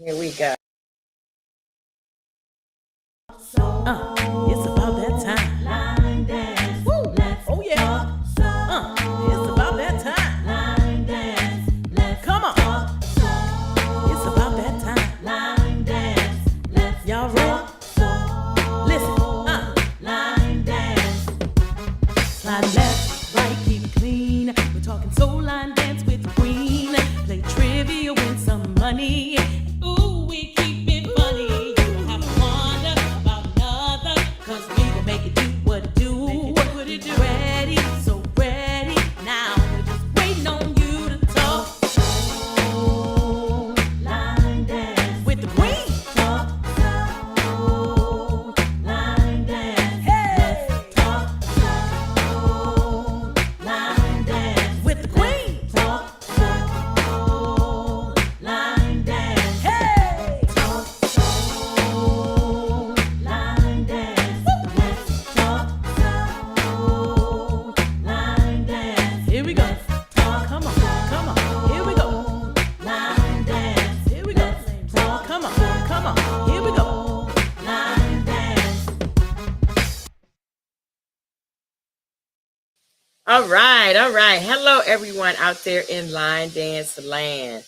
Here we go. It's about that time. Line dance. Woo! Let's Oh yeah. talk soul. It's about that time. Line dance. Let's Come on. talk soul. It's about that time. Line dance. Let's Y'all ready? talk soul. Listen. Line dance. Slide left, right, keep it clean. We're talking soul line dance with the queen. Play trivia, win some money. Ooh, we keep it funny. You don't have to wonder about another, 'cause we gon' make it do what it do. What it do? Ready, so ready. Now we're just waiting on you to talk Soul. Line dance. with the queen. Talk soul. Line dance. Hey, Talk soul. Line dance. with the queen. Talk soul. Line dance. Hey, Talk soul. Line dance. Let's talk soul. Line dance. here we go. Talk Come on, come on. Here we go. line dance. Here we go. Talk Come on, come on. Here we go. line dance. All right, all right. Hello, everyone out there in Line Dance Land.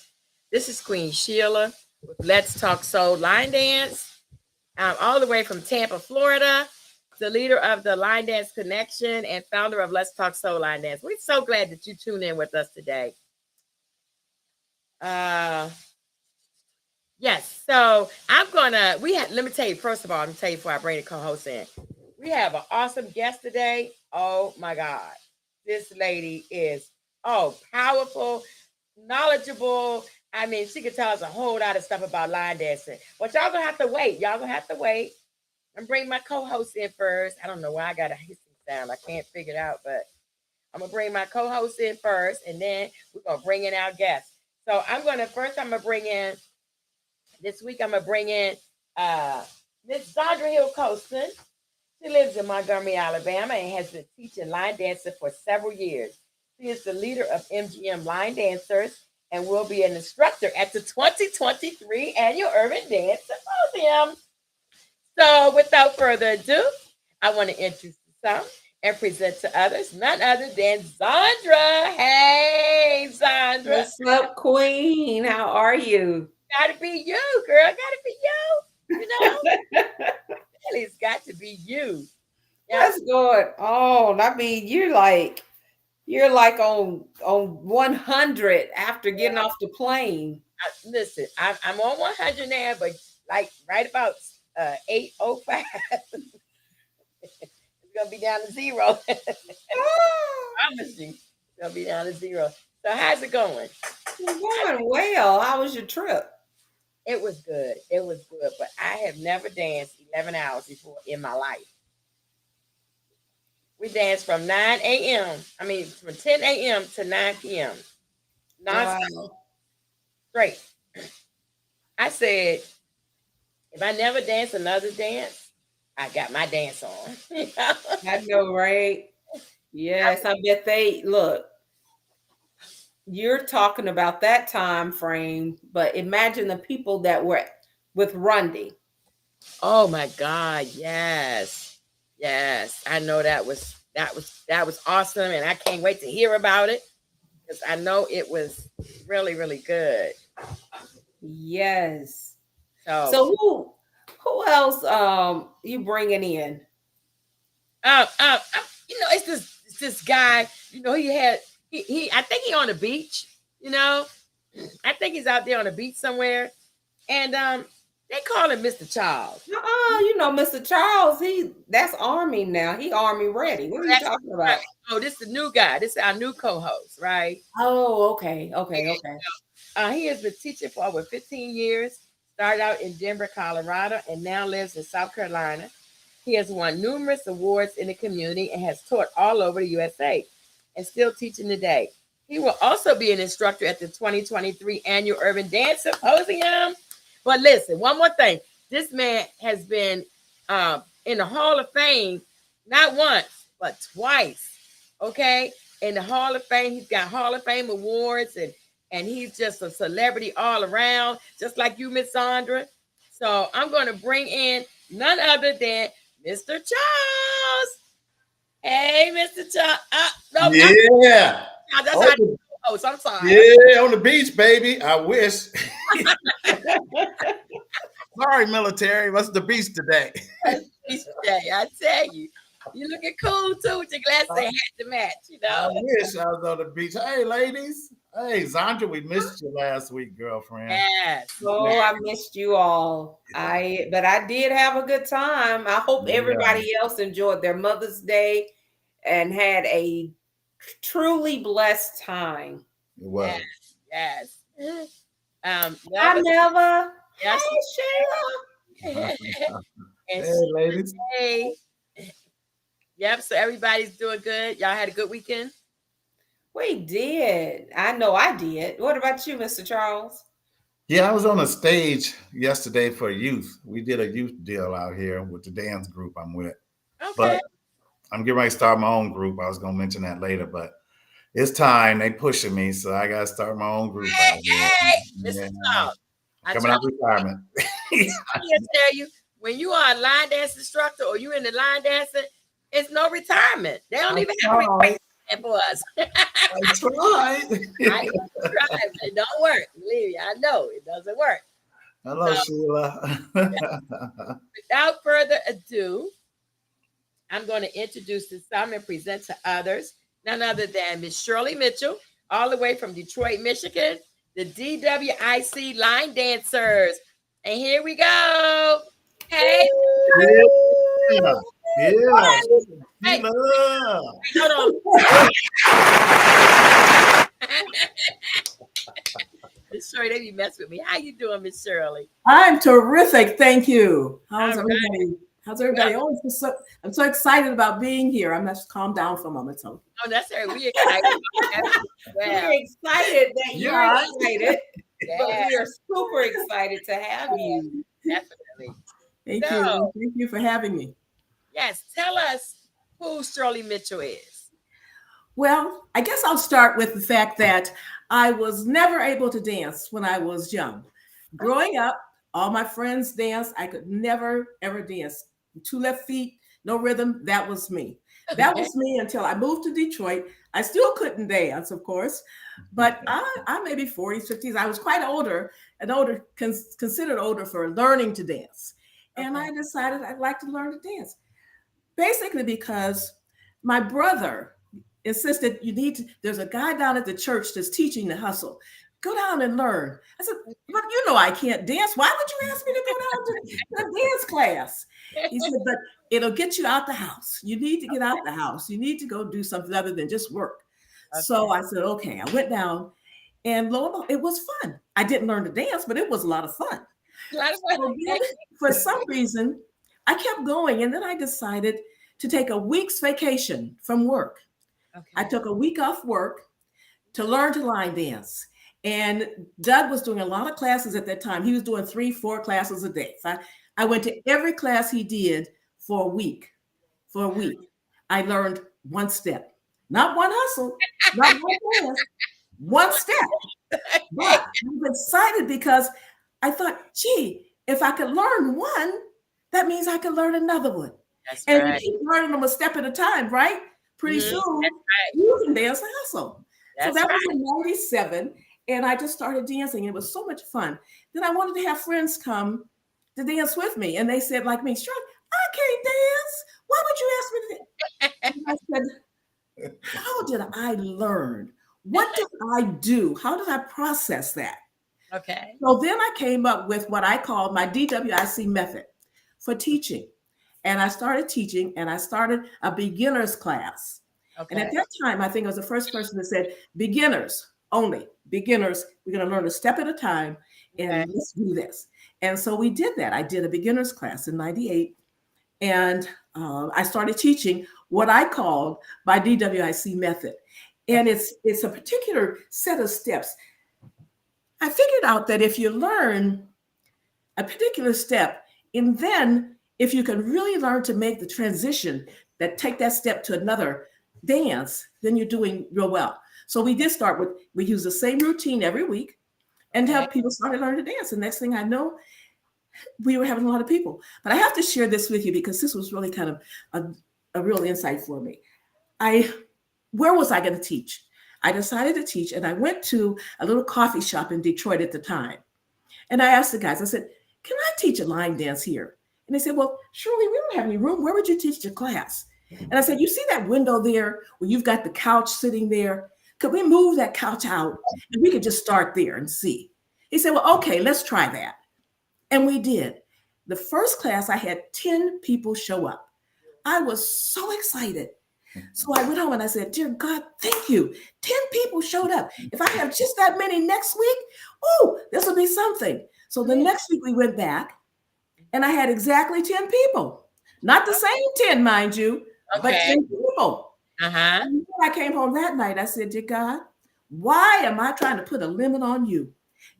This is Queen Sheila with Let's Talk Soul Line Dance. I'm all the way from Tampa, Florida, the leader of the Line Dance Connection and founder of Let's Talk Soul Line Dance. We're so glad that you tune in with us today. Yes, so let me tell you, first of all, let me tell you before I bring the co-host in. We have an awesome guest today. Oh my God. This lady is powerful, knowledgeable. I mean, she could tell us a whole lot of stuff about line dancing. But y'all gonna have to wait. Y'all gonna have to wait. I'm bring my co-host in first. I don't know why I got a hissing sound. I can't figure it out, but I'm gonna bring my co-host in first, and then we're gonna bring in our guests. So I'm gonna bring in this week. I'm gonna bring in Miss Sandra Hill Colston. She lives in Montgomery, Alabama, and has been teaching line dancing for several years. She is the leader of MGM Line Dancers and will be an instructor at the 2023 Annual Urban Dance Symposium. So, without further ado, I want to introduce some and present to others none other than Sandra. Hey, Sandra. What's up, Queen? How are you? Gotta be you, girl. Gotta be you. You know, it's got to be you. Yeah. What's going on? I mean, you're like on 100 after getting off the plane. Listen, I'm on 100 now, but like right about 8:05, it's gonna be down to zero. Promise you, it's gonna be down to zero. So how's it going? You're going well. How was your trip? It was good. It was good, but I have never danced 11 hours before in my life. We danced from 9 a.m. I mean, from 10 a.m. to 9 p.m. Non-stop, Wow. straight. I said, if I never dance another dance, I got my dance on. You know? I know, right? Yes, I bet they look. You're talking about that time frame, but imagine the people that were with Rundy. Oh my God, yes. Yes. I know that was awesome, and I can't wait to hear about it because I know it was really, really good. Yes. So So who else you bringing in? it's this guy, he I think he on the beach, you know. I think he's out there on the beach somewhere. And they call him Mr. Charles. Mr. Charles, that's Army now. He Army ready. What are you That's talking right. about? Oh, this is the new guy. This is our new co-host, right? Oh, okay, okay, okay. He has been teaching for over 15 years. Started out in Denver, Colorado, and now lives in South Carolina. He has won numerous awards in the community and has taught all over the USA and still teaching today. He will also be an instructor at the 2023 Annual Urban Dance Symposium. But listen, one more thing. This man has been in the Hall of Fame not once, but twice. Okay? In the Hall of Fame, he's got Hall of Fame awards, and and he's just a celebrity all around, just like you, Miss Sandra. So I'm going to bring in none other than Mr. Charles. Hey, Mr. Charles. No, Yeah. that's On how the, host. I'm sorry. yeah, on the beach, baby. I wish. Sorry, military. What's the beach today? That's Beach Day, I tell you. You looking cool too with your glasses and hat to match, you I know. wish I was on the beach. Hey, ladies. Hey, Zandra, we missed you last week, girlfriend. Yes. Oh, I missed you all. But I did have a good time. I hope Yeah, everybody else enjoyed their Mother's Day and had a truly blessed time. it was. Yes. Yes. Hi, Melva, Melva. yes. Hey, Sheila. And Hey, ladies. hey. Yep. So everybody's doing good. Y'all had a good weekend. We did. I know I did. What about you, Mr. Charles? Yeah, I was on a stage yesterday for youth. We did a youth deal out here with the dance group I'm with. Okay. But I'm getting ready to start my own group. I was going to mention that later, but it's time. They pushing me, so I got to start my own group out here. Hey, Yeah, Mr. Charles. I coming out of retirement. to tell you, when you are a line dance instructor or you in the line dancing, it's no retirement. They don't even have a retirement for us. I tried. I know you tried, but it don't work. Believe me, I know it doesn't work. Hello, So, Sheila. without further ado, I'm going to introduce to some and present to others none other than Miss Shirley Mitchell, all the way from Detroit, Michigan, the DWIC line dancers. And here we go. Hey, Yeah. Yeah. hey, Sheila. hold on. Miss Shirley, they be messing with me. How you doing, Miss Shirley? I'm terrific, thank you. How's All right. everybody? How's everybody? Oh, I'm so excited about being here. I'm just calm down for a moment. So Oh, that's right. We excited. Well, We're excited that you're Yeah. excited, but yeah, we are super excited to have you. definitely. thank So, you. Thank you for having me. yes, tell us who Shirley Mitchell is. Well, I guess I'll start with the fact that I was never able to dance when I was young. Growing up, all my friends danced. I could never, ever dance. 2 left feet, no rhythm. That was me. That was me until I moved to Detroit. I still couldn't dance, of course, but I maybe 40s, 50s. I was quite older and older, considered older for learning to dance. And Okay. I decided I'd like to learn to dance, basically because my brother insisted there's a guy down at the church that's teaching the hustle. Go down and learn. I said, but you know I can't dance. Why would you ask me to go down to the dance class? He said, but it'll get you out the house. You need to get out the house. You need to go do something other than just work. So I said, okay. I went down and lo and behold, it was fun. I didn't learn to dance, but it was a lot of fun. So then, for some reason, I kept going. And then I decided to take a week's vacation from work. I took a week off work to learn to line dance. And Doug was doing a lot of classes at that time. He was doing 3-4 classes a day. So I went to every class he did for a week. For a week, I learned one step, not one hustle, not one dance, one step. But I was excited because I thought, gee, if I could learn one, that means I could learn another one. That's And right. you keep learning them a step at a time, right? Pretty Mhm. soon, That's right. you can dance a hustle. So That's that right. was in 97. And I just started dancing. It was so much fun. Then I wanted to have friends come to dance with me. And they said, like me, Shirley, I can't dance. Why would you ask me to dance? And I said, how did I learn? What did I do? How did I process that? Okay. So then I came up with what I called my DWIC method for teaching. And I started teaching and I started a beginner's class. And at Okay. that time, I think I was the first person that said, beginners only, beginners, we're going to learn a step at a time and Okay. let's do this. And so we did that. I did a beginner's class in 98. And I started teaching what I called my DWIC method. And it's a particular set of steps. I figured out that if you learn a particular step, and then if you can really learn to make the transition that take that step to another dance, then you're doing real well. So we did start with, we use the same routine every week and Okay. help people start to learn to dance. The next thing I know, we were having a lot of people. But I have to share this with you because this was really kind of a real insight for me. Where was I going to teach? I decided to teach, and I went to a little coffee shop in Detroit at the time. And I asked the guys, I said, can I teach a line dance here? And they said, well, Shirley, we don't have any room. Where would you teach your class? And I said, you see that window there where you've got the couch sitting there? Could we move that couch out and we could just start there and see? He said, well, okay, let's try that. And we did. The first class, I had 10 people show up. I was so excited. So I went home and I said, dear God, thank you. 10 people showed up. If I have just that many next week, oh, this will be something. So the next week we went back and I had exactly 10 people. Not the same 10, mind you, but Okay. 10 people. Uh-huh. And when I came home that night, I said, dear God, why am I trying to put a limit on you?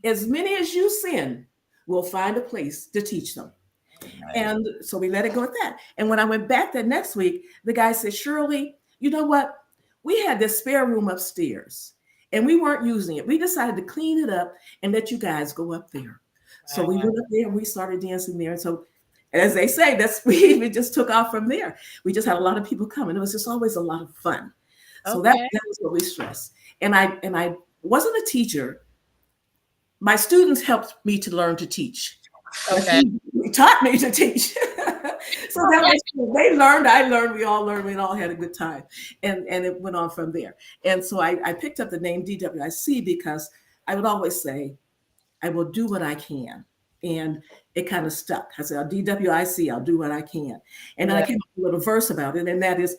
As many as you send, we'll find a place to teach them. And so we let it go at that. And when I went back that next week, the guy said, Shirley, you know what? We had this spare room upstairs and we weren't using it. We decided to clean it up and let you guys go up there. So we went up there and we started dancing there. And so, as they say, we just took off from there. We just had a lot of people coming. It was just always a lot of fun. So that was what we stressed. And I wasn't a teacher. My students helped me to learn to teach. Okay. They taught me to teach. So that was cool. They learned, I learned, we all had a good time. And it went on from there. And so I picked up the name DWIC because I would always say, I will do what I can. And it kind of stuck. I said, DWIC, I'll do what I can. And then I came up with a little verse about it. And that is,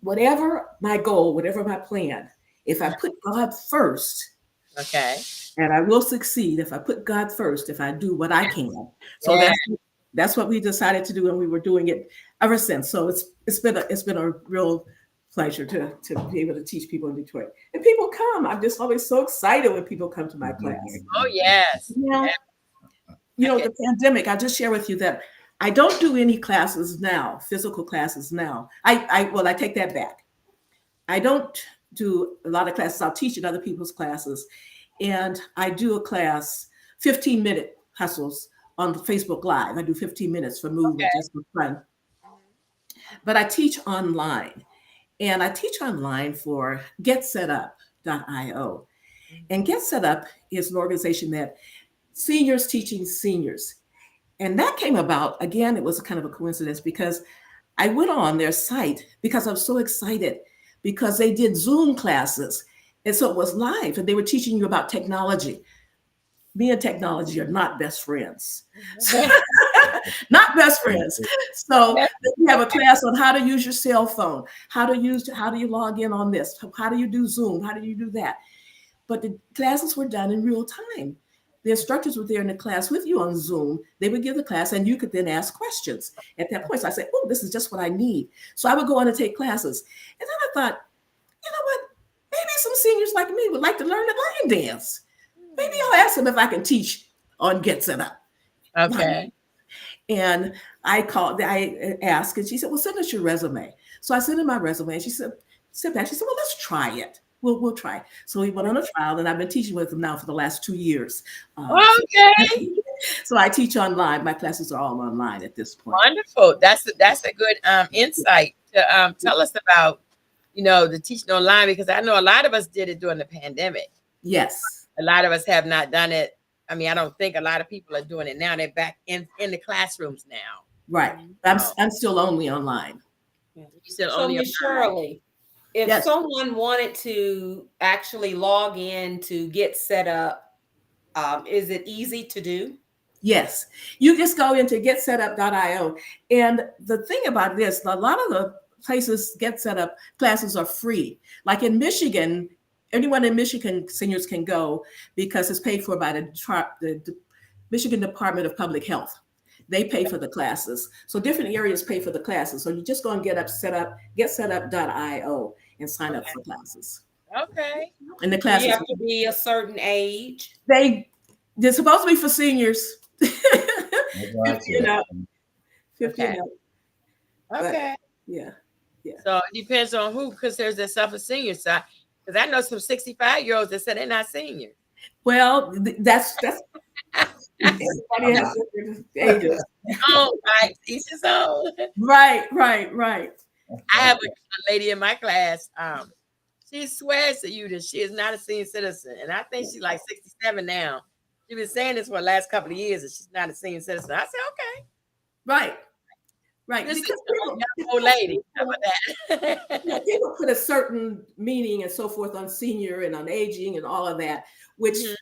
whatever my goal, whatever my plan, if I put God first, Okay. and I will succeed if I put God first, if I do what I can. So that's what we decided to do, and we were doing it ever since. So it's been a real pleasure to be able to teach people in Detroit. And people come. I'm just always so excited when people come to my class. Oh, yes. You know, the pandemic, I'll just share with you that I don't do any classes now, physical classes now. I take that back. I don't do a lot of classes. I'll teach in other people's classes. And I do a class, 15-minute hustles on Facebook Live. I do 15 minutes for movement, just for fun. But I teach online. And I teach online for GetSetUp.io. And Get Set Up is an organization that seniors teaching seniors. And that came about, again, it was kind of a coincidence because I went on their site because I was so excited because they did Zoom classes. And so it was live and they were teaching you about technology. Me and technology are not best friends. Not best friends. So we have a class on how to use your cell phone, how do you log in on this? How do you do Zoom? How do you do that? But the classes were done in real time. The instructors were there in the class with you on Zoom. They would give the class and you could then ask questions. At that point, so I said, oh, this is just what I need. So I would go on and take classes. And then I thought, you know what? Maybe some seniors like me would like to learn the line dance. Maybe I'll ask them if I can teach on Get Set Up. Okay. And I asked, and she said, well, send us your resume. So I sent her my resume, and she said, sit back. She said, well, let's try it. We'll try. So we went on a trial, and I've been teaching with them now for the last 2 years. Okay. So I teach online. My classes are all online at this point. Wonderful. That's a good insight to tell us about, the teaching online, because I know a lot of us did it during the pandemic. Yes. A lot of us have not done it. I mean, I don't think a lot of people are doing it now. They're back in the classrooms now. Right. I'm still only online. So Miss Shirley, if someone wanted to actually log in to Get Set Up, is it easy to do? Yes. You just go into getsetup.io. And the thing about this, a lot of the places Get Set Up classes are free. Like in Michigan, anyone in Michigan seniors can go because it's paid for by the Michigan Department of Public Health. They pay for the classes. So different areas pay for the classes. So you just go and getsetup.io and sign up for classes. Okay. And the classes you have to be a certain age. They're supposed to be for seniors. 50 and up. 50 and up. Okay. Yeah. So it depends on who, because there's the senior side. Because I know some 65-year-olds that said they're not senior. Well, that's everybody has different ages. Oh, right. Each his own. Right, right, right. I have a lady in my class. She swears to you that she is not a senior citizen, and I think she's like 67 now. She's been saying this for the last couple of years that she's not a senior citizen. I said, okay, Right, right. this is Because a young old lady. How about yeah, that? people put a certain meaning and so forth on senior and on aging and all of that, which Mhm.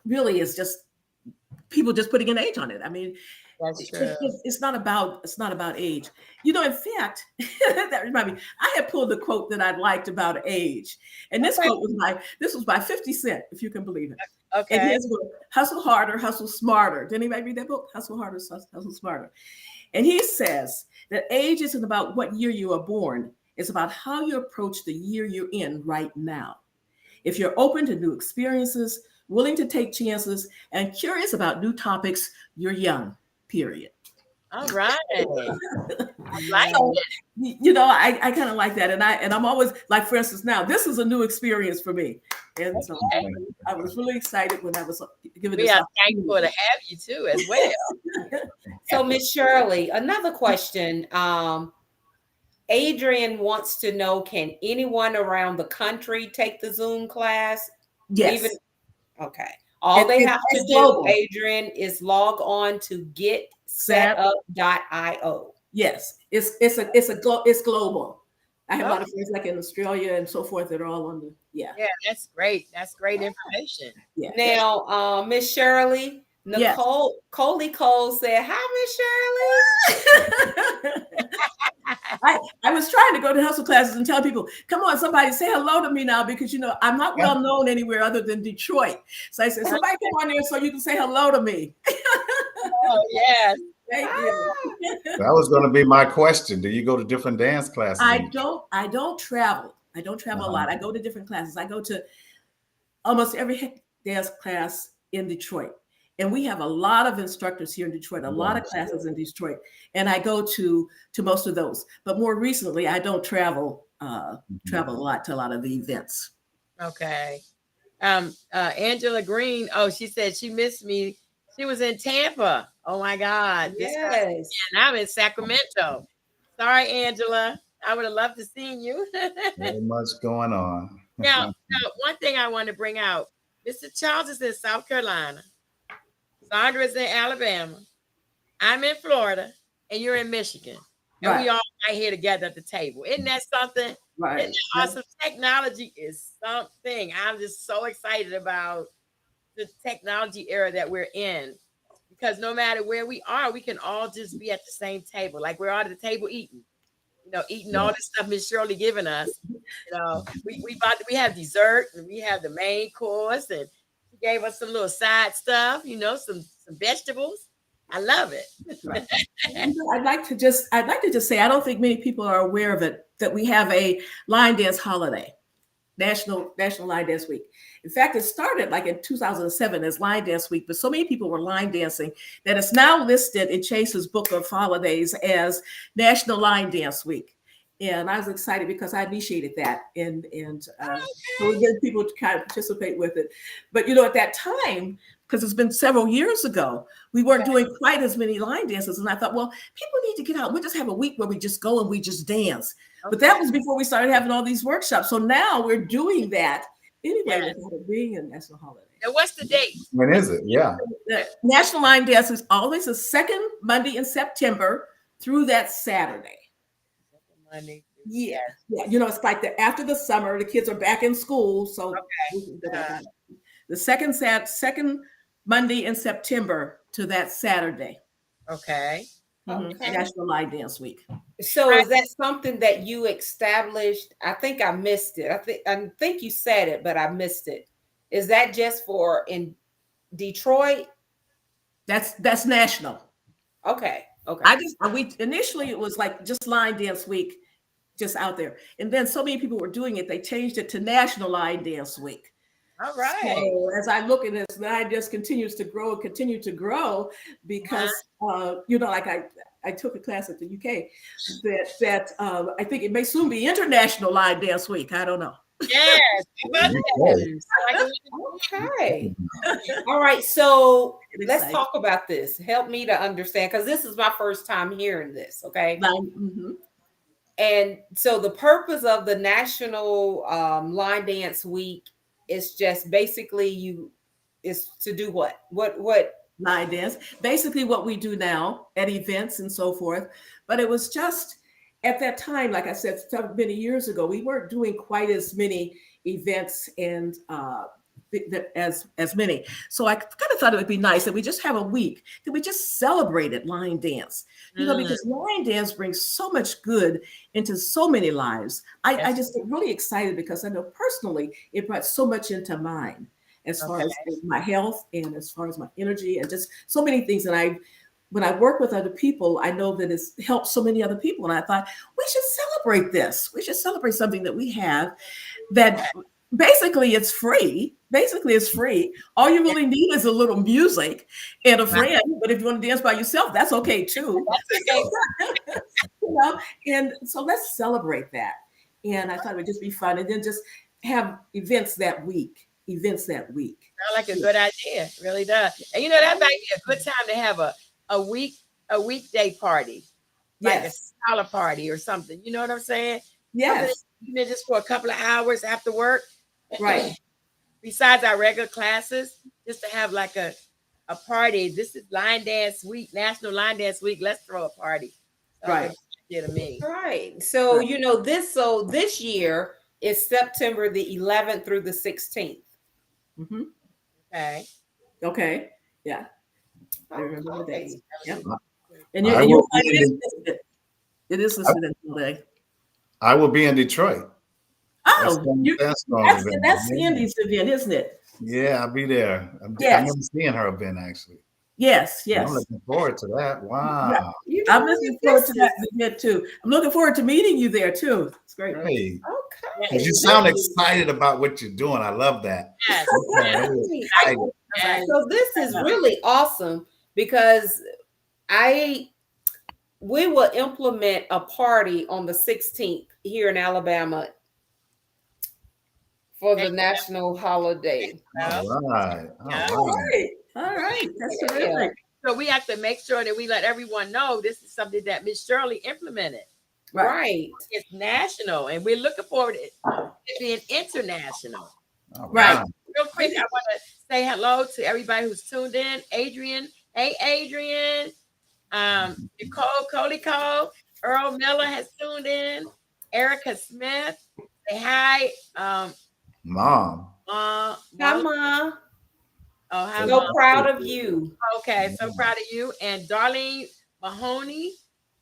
really is just people just putting an age on it. I mean, That's true. it's not about age. You know, in fact, that reminded me. I had pulled the quote that I liked about age, and this Okay. quote was by 50 Cent, if you can believe it. And Okay. his book, Hustle Harder, Hustle Smarter. Did anybody read that book? Hustle Harder, Hustle Smarter. And he says that age isn't about what year you are born. It's about how you approach the year you're in right now. If you're open to new experiences, willing to take chances, and curious about new topics, you're young, period. All right. I like So, it. you know, I kind of like that. And I'm always like, for instance, now this is a new experience for me. And so I was really excited when I was given We this are thankful to opportunity. have you too, as well. So, Miss Shirley, another question. Adrian wants to know, can anyone around the country take the Zoom class? Yes. Even okay. All they have to it's do, global. Adrian, is log on to getsetup.io. Yes, it's global. I have a lot of friends like in Australia and so forth that are all on the Yeah, that's great. That's great information. yeah. Now, Miss Shirley, Yes. Coley Cole said, "Hi, Miss Shirley." I was trying to go to hustle classes and tell people, come on, somebody say hello to me now, because you know I'm not well known anywhere other than Detroit. So I said, somebody come on there so you can say hello to me. Oh, yes. Thank you. That was going to be my question. Do you go to different dance classes? I don't travel. I don't travel a lot. I go to different classes. I go to almost every dance class in Detroit. And we have a lot of instructors here in Detroit, a lot of classes in Detroit. And I go to most of those. But more recently, I don't travel a lot to a lot of the events. Okay. Angela Green. Oh, she said she missed me. She was in Tampa. Oh my God. Yes. And I'm in Sacramento. Sorry, Angela. I would have loved to seen you. Very much going on. Now, one thing I want to bring out. Mr. Charles is in South Carolina. Sandra is in Alabama. I'm in Florida, and you're in Michigan. And we all right here together at the table. Isn't that something? Right. Isn't that awesome? Technology is something. I'm just so excited about the technology era that we're in. Because no matter where we are, we can all just be at the same table. Like we're all at the table eating. You know, eating all this stuff Miss Shirley giving us. You know, we have dessert and we have the main course, and she gave us some little side stuff, you know, some vegetables. I love it. Right. I'd like to just say I don't think many people are aware of it, that we have a line dance holiday, National Line Dance Week. In fact, it started like in 2007 as Line Dance Week, but so many people were line dancing that it's now listed in Chase's book of holidays as National Line Dance Week. And I was excited because I initiated that, and so we get people to kind of participate with it. But you know, at that time, because it's been several years ago, we weren't doing quite as many line dances. And I thought, well, people need to get out. We just have a week where we just go and we just dance. Okay. But that was before we started having all these workshops. So now we're doing that anyway, without it being a national holiday. And what's the date? When is it? Yeah. The National Line Dance is always the second Monday in September through that Saturday. Monday. Yeah. You know, it's like after the summer, the kids are back in school. So the second Monday in September to that Saturday. Okay. National Line Dance Week. So is that something that you established? I think I missed it. I think you said it, but I missed it. Is that just for in Detroit? That's national. Okay. We initially it was like just Line Dance Week, just out there, and then so many people were doing it, they changed it to National Line Dance Week. All right. So as I look at this, line just continues to grow and continue to grow because you know, like I took a class at the UK that I think it may soon be International Line Dance Week. I don't know. Yes. About that. Okay. I like it. Okay. All right. So Get let's excited. talk about this. Help me to understand because this is my first time hearing this. Okay. Mhm. And so the purpose of the National Line Dance Week is just basically is to do what? What? Line dance. Basically, what we do now at events and so forth. But it was just at that time, like I said, so many years ago, we weren't doing quite as many events and as many. So I kind of thought it would be nice that we just have a week that we just celebrated line dance. Mm, Because line dance brings so much good into so many lives. I yes. just get really excited because I know personally it brought so much into mine as far Okay. as my health and as far as my energy and just so many things. And when I work with other people, I know that it's helped so many other people. And I thought we should celebrate this. We should celebrate something that we have that basically it's free. Basically, it's free. All you really need is a little music and a friend. But if you want to dance by yourself, that's okay too. That's okay. You know, and so let's celebrate that. And I thought it would just be fun, and then just have events that week. Events that week. Sound like a good idea. It really does. And that might be a good time to have a weekday party, like a Yes. scholar party or something. You know what I'm saying? Something Yes. just for a couple of hours after work. Right. Besides our regular classes, just to have like a party. This is Line Dance Week, National Line Dance Week. Let's throw a party. So Right. yeah, to me. Right. So Right. this year is September the 11th through the 16th. Hmm. Okay. Okay. Yeah. I remember the Okay. dates. Yep. I And will you'll find be in, it is listed in today. I will be in Detroit. Oh, That's that's Andy's event, isn't it? Yeah, I'll be there. I Yes. remember seeing her event actually. Yes. I'm Yes. looking forward to that. Yeah. Wow. You know I'm what? looking forward to This that is event too. I'm looking forward to meeting you there too. It's great. Hey, okay. because you sound excited about what you're doing. I love that. Yes. Okay, yes, really I- excited. yes. So this is really awesome because we will implement a party on the 16th here in Alabama for the national holiday. All right. Yeah. All right. Right. All right. That's Yeah. terrific. So we have to make sure that we let everyone know this is something that Miss Shirley implemented. Right. It's national, and we're looking forward to it being international. All Right. Real quick, I want to say hello to everybody who's tuned in. Adrian, hey Adrian, Nicole Cole, Earl Miller has tuned in. Erica Smith, say hi. Mom. Hi, Mom. Ma. Oh, hi, So Mom. proud of you. Okay, so proud of you. And Darlene Mahoney,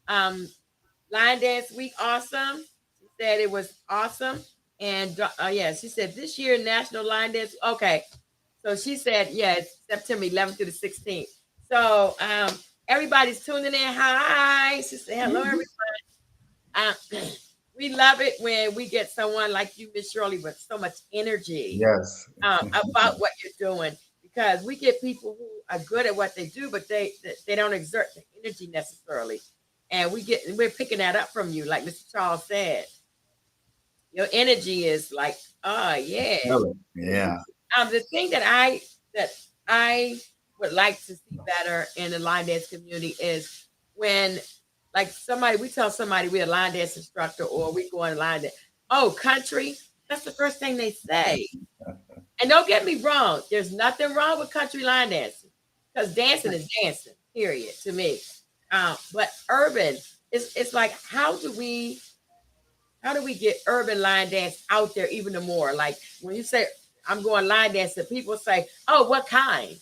Line Dance Week, awesome. She said it was awesome. And yeah, she said this year National Line Dance. Okay, so she said yeah, it's September 11th through the 16th. So everybody's tuning in. Hi, she said hello everyone. We love it when we get someone like you, Miss Shirley, with so much energy Yes. about what you're doing. Because we get people who are good at what they do, but they don't exert the energy necessarily. And we're picking that up from you, like Mr. Charles said. Your energy is like, oh yeah. Yeah. The thing that I would like to see better in the line dance community is when like we tell somebody we're a line dance instructor or we go on line dance. Oh, country. That's the first thing they say. And don't get me wrong, there's nothing wrong with country line dancing because dancing is dancing, period, to me. But urban, it's like how do we get urban line dance out there even more? Like when you say I'm going line dancing, people say, "Oh, what kind?"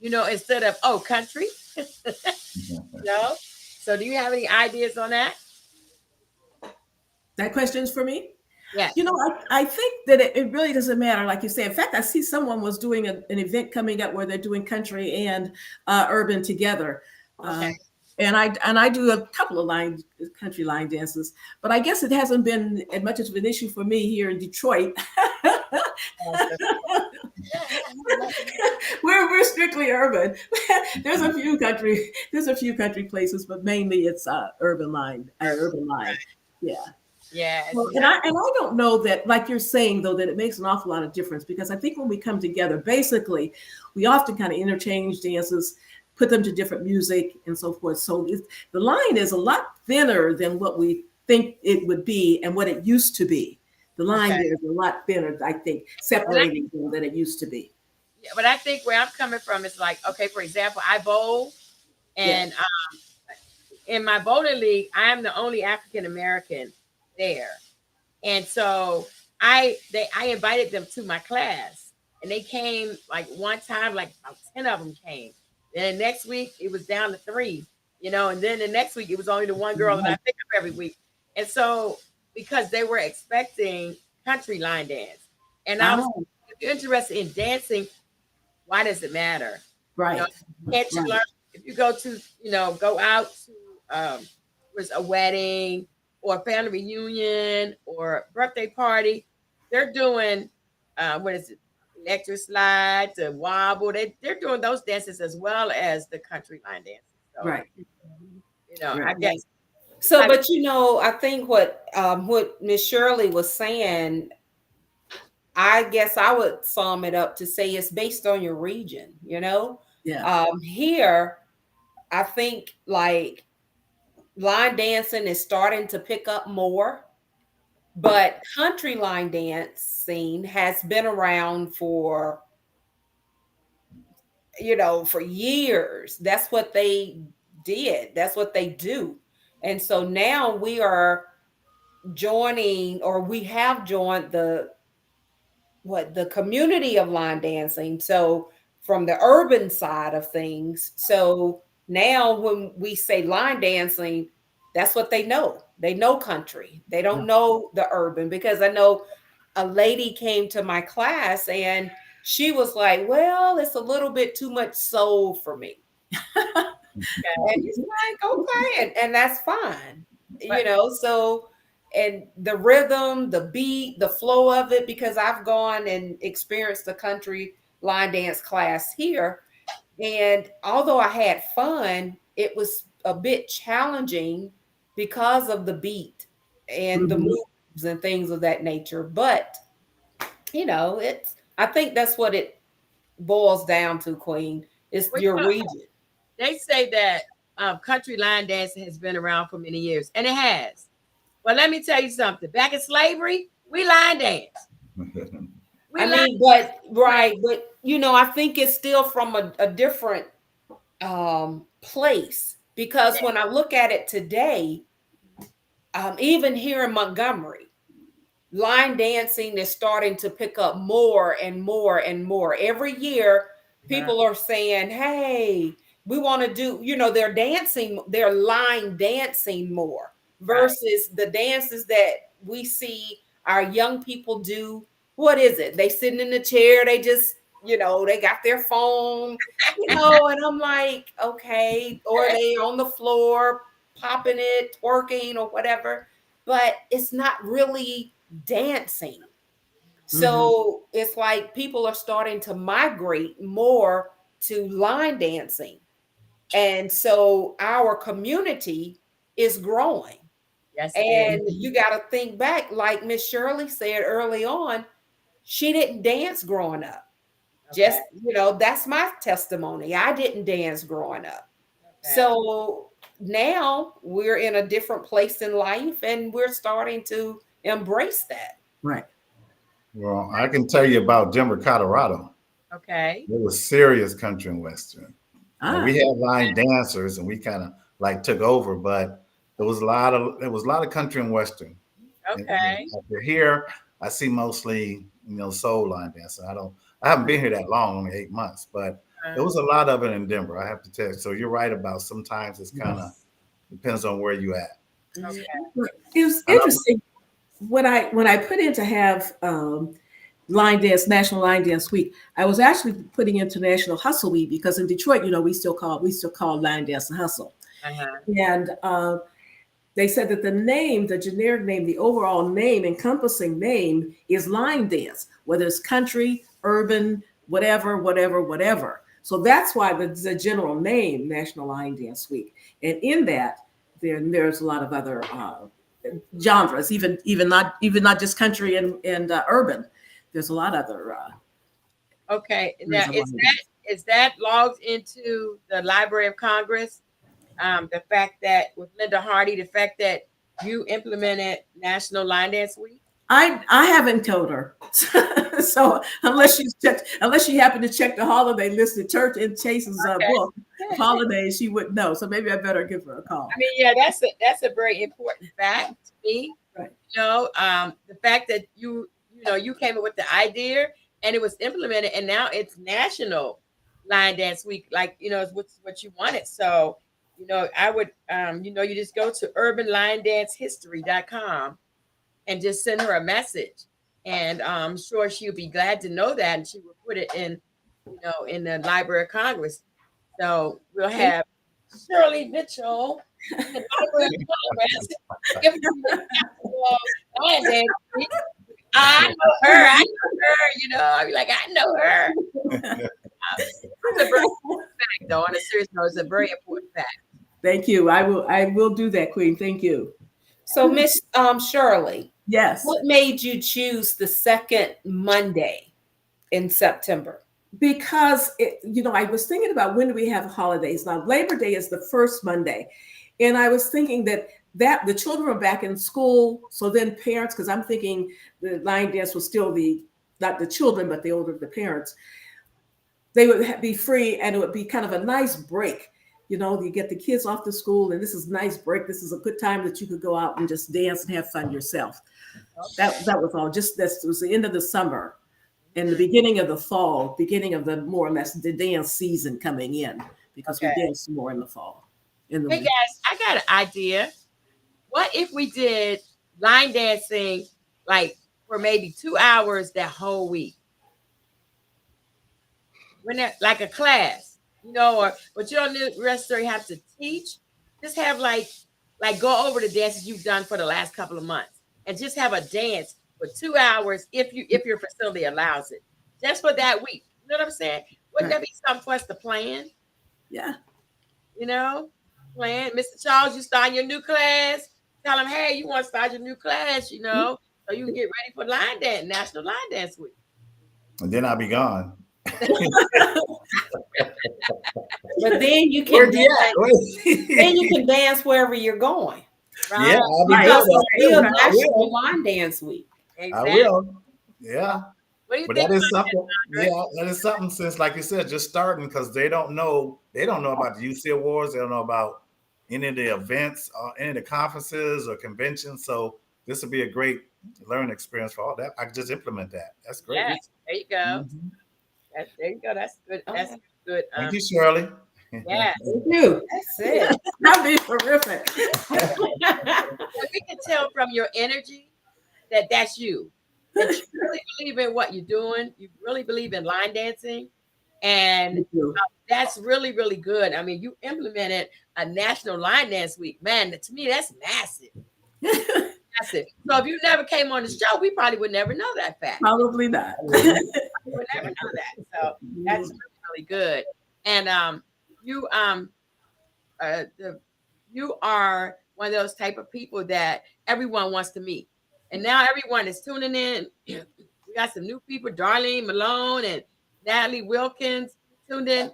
Instead of "Oh, country." No. So, do you have any ideas on that? That question's for me. Yeah. I think that it really doesn't matter, like you say. In fact, I see someone was doing an event coming up where they're doing country and urban together. Okay. And I do a couple of country line dances, but I guess it hasn't been as much of an issue for me here in Detroit. we're strictly urban. There's a few country places, but mainly it's urban line. Yeah. Yes. Well, and I don't know that, like you're saying though, that it makes an awful lot of difference, because I think when we come together, basically, we often kind of interchange dances, put them to different music and so forth. So the line is a lot thinner than what we think it would be and what it used to be. The line Okay. there is a lot thinner, I think, And I, separating them than it used to be. yeah, but I think where I'm coming from is like, okay, for example, I bowl, Yeah. and in my bowling league, I am the only African American there. And so I invited them to my class, and they came like one time, like about 10 of them came. Then the next week it was down to three, and then the next week it was only the one girl that I pick up every week. And so because they were expecting country line dance. And I was, Oh, if you're interested in dancing, why does it matter? You know, right. can't you Right. learn if you go to, go out to was a wedding or a family reunion or birthday party, they're doing what is it, electric slide to wobble. They're doing those dances as well as the country line dances. So, Right. I Right. guess So, I mean, but I think what Miss Shirley was saying, I guess I would sum it up to say it's based on your region. Yeah. Here, I think like line dancing is starting to pick up more, but country line dancing has been around for years. That's what they did. That's what they do. And so now we are joining, or we have joined the community of line dancing. So from the urban side of things. So now when we say line dancing, that's what they know. They know country. They don't know the urban, because I know a lady came to my class and she was like, well, it's a little bit too much soul for me. And it's like, okay, and that's fine, but So, and the rhythm, the beat, the flow of it, because I've gone and experienced the country line dance class here. And although I had fun, it was a bit challenging because of the beat and the Mhm. moves and things of that nature. But, I think that's what it boils down to, Queen. It's well, your region. they say that country line dancing has been around for many years, and it has. Well, let me tell you something. Back in slavery, we line dance. We I line mean, but dance. right, but I think it's still from a different place, because when I look at it today, even here in Montgomery, line dancing is starting to pick up more and more and more. Every year, Uh, people are saying, hey, we want to do, they're line dancing more right. versus the dances that we see our young people do. What is it? They sitting in the chair, they just, they got their phone, and I'm like, okay, or they on the floor popping it, twerking or whatever, but it's not really dancing. Mhm. So it's like people are starting to migrate more to line dancing. And so our community is growing. Yes, it is. And you got to think back, like Miss Shirley said early on, she didn't dance growing up. Okay. Just, that's my testimony. I didn't dance growing up. Okay. So now we're in a different place in life and we're starting to embrace that. Right. Well, I can tell you about Denver, Colorado. Okay. It was serious country and western. Now Ah. we had line dancers and we kind of like took over, but there was a lot of country and western. And Okay. after here, I see mostly soul line dancing. I haven't been here that long, only 8 months, but there Uh, was a lot of it in Denver. I have to tell you. So you're right about sometimes it's kind of Yes. depends on where you at. okay. It was I know. interesting when I put in to have line dance, National Line Dance Week. I was actually putting into National Hustle Week, because in Detroit, we still call line dance and hustle. Uh-huh. And they said that the generic name, the overall name, encompassing name is line dance, whether it's country, urban, whatever, whatever, whatever. So that's why the general name, National Line Dance Week. And in that, there's a lot of other genres, even not just country and urban. There's a lot of other. Okay. Now, There's a lot of these. is that logged into the Library of Congress? The fact that with Linda Hardy, the fact that you implemented National Line Dance Week. I haven't told her. So unless she happened to check the holiday list at church in Chase's Okay. book of holidays, she wouldn't know. So maybe I better give her a call. I mean, yeah, that's a very important fact to me. Right. The fact that you came up with the idea and it was implemented, and now it's National Line Dance Week. Like it's what you wanted. So I would you just go to urbanlinedancehistory.com and just send her a message, and I'm sure she'll be glad to know that, and she will put it in the Library of Congress. So we'll have Shirley Mitchell in the Library of Congress. Give them the National Line Dance Week. I know her. I'll be like, I know her. It's a very important fact, though. On a serious note, it's a very important fact. Thank you. I will do that, Queen. Thank you. So, Miss Shirley, Yes. what made you choose the second Monday in September? Because I was thinking about when do we have holidays. Now Labor Day is the first Monday, and I was thinking that the children are back in school, so then parents, because I'm thinking the line dance was still not the children but the older the parents, they would be free, and it would be kind of a nice break. You get the kids off to school, and this is a nice break. This is a good time that you could go out and just dance and have fun yourself. That was all. This was the end of the summer and the beginning of the fall, beginning of the more or less the dance season coming in, because we dance more in the fall. Hey guys, I got an idea. What if we did line dancing like for maybe 2 hours that whole week? When that like a class, but you don't necessarily have to teach. Just have like go over the dances you've done for the last couple of months, and just have a dance for 2 hours if your facility allows it, just for that week. You know what I'm saying? Wouldn't that be something for us to plan? Yeah. Plan. Mr. Charles, you start your new class. Tell them, hey, you want to start your new class, so you can get ready for line dance, National Line Dance Week. And then I'll be gone. But then you can dance wherever you're going. Right? Yeah, I'll be Because good. it's still National Line Dance Week. Exactly. I will. Yeah. What do you But think? that is something. Yeah, that is something. Since, like you said, just starting, because they don't know about the UC Awards. They don't know about any of the events, any of the conferences or conventions. So this would be a great learning experience for all that. I could just implement that. That's great. Yes, there you go. Mhm. There you go. That's good. That's good. Thank you, Shirley. Yeah. Thank you. That's it. That'd be terrific. We can tell from your energy that that's you. That you really believe in what you're doing. You really believe in line dancing. And Thank you. that's really, really good. I mean, you implemented a National Line Dance Week. Man, to me, that's massive. Massive. So if you never came on the show, we probably would never know that fact. Probably not. We would never know that. So that's really, really good. And you you are one of those type of people that everyone wants to meet. And now everyone is tuning in. We got some new people, Darlene Malone and Natalie Wilkins tuned in,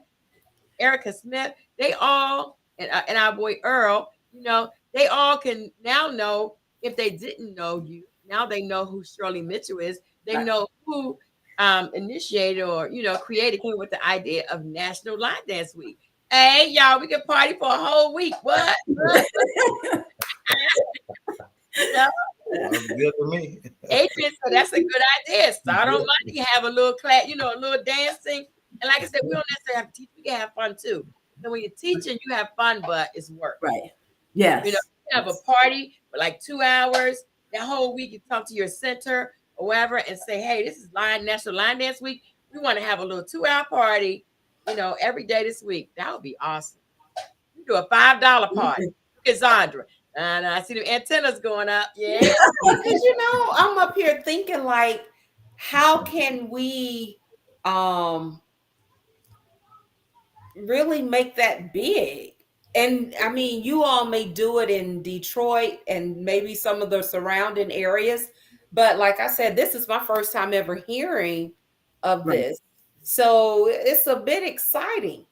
Erica Smith. They all, and our boy Earl, they all can now know, if they didn't know you, now they know who Shirley Mitchell is. They know who initiated or, created, came with the idea of National Line Dance Week. Hey, y'all, we can party for a whole week. What? That's good for me. Adrian, so that's a good idea. Start on Monday, have a little class, a little dancing. And like I said, we don't necessarily have to teach. We can have fun too. So when you're teaching, you have fun, but it's work. Right. Yes. You have a party for like 2 hours. That whole week, you talk to your center or whatever and say, hey, this is National Line Dance Week. We want to have a little 2-hour party, every day this week. That would be awesome. You do a $5 party. Look at Zandra. And I see the antennas going up. Yeah. Because I'm up here thinking, like, how can we really make that big? And I mean, you all may do it in Detroit and maybe some of the surrounding areas, but like I said, this is my first time ever hearing of Right. this. So it's a bit exciting.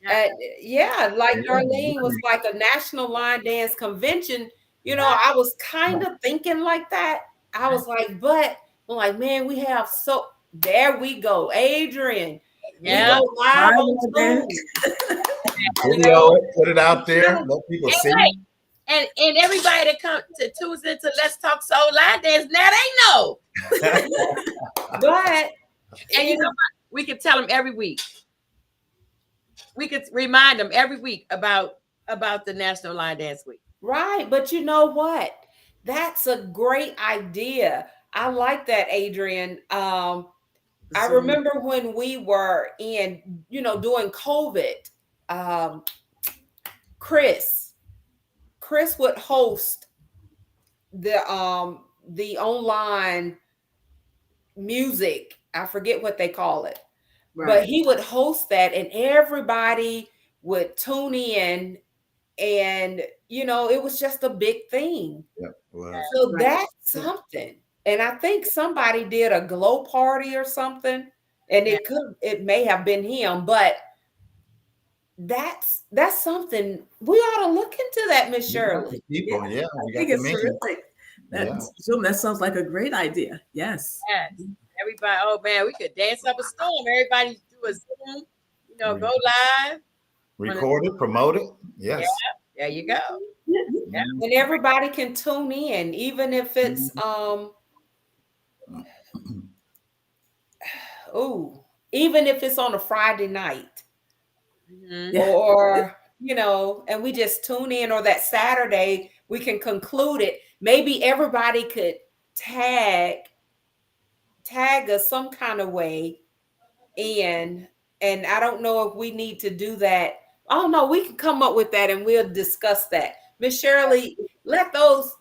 Yeah. Yeah, like Yeah. Darlene was like a national line dance convention. I was kind of thinking like that. I was like, but I'm like, man, we have so there we go, Adrian. We Yeah. go live on want Zoom. that. Video it, put it out there, let people see. Hey, and everybody that come to tunes into Let's Talk Soul Line Dance, now they know. But And you know what? We could tell them every week. We could remind them every week about the National Line Dance Week. right, but you know what? That's a great idea. I like that, Adrian. I So, remember when we were doing COVID, um, Chris would host the online music. I forget what they call it, but right. he would host that, and everybody would tune in, and it was just a big thing. Yep, well, So Right. that's something. And I think somebody did a glow party or something, and Yeah. it may have been him, but that's something we ought to look into that, Miss Shirley. people, yeah, I we got think to it's mention. terrific. Yeah. Zoom, that sounds like a great idea. Yes. Yes. Everybody, oh man, we could dance up a storm. Everybody do a Zoom, go live. Record it, promote it. Yes. There you go. Yeah. And everybody can tune in, even if it's even if it's on a Friday night. Mhm. Yeah. Or and we just tune in, or that Saturday we can conclude it. Maybe everybody could tag us some kind of way, and I don't know if we need to do that. Oh no, we can come up with that and we'll discuss that. Miss Shirley, let those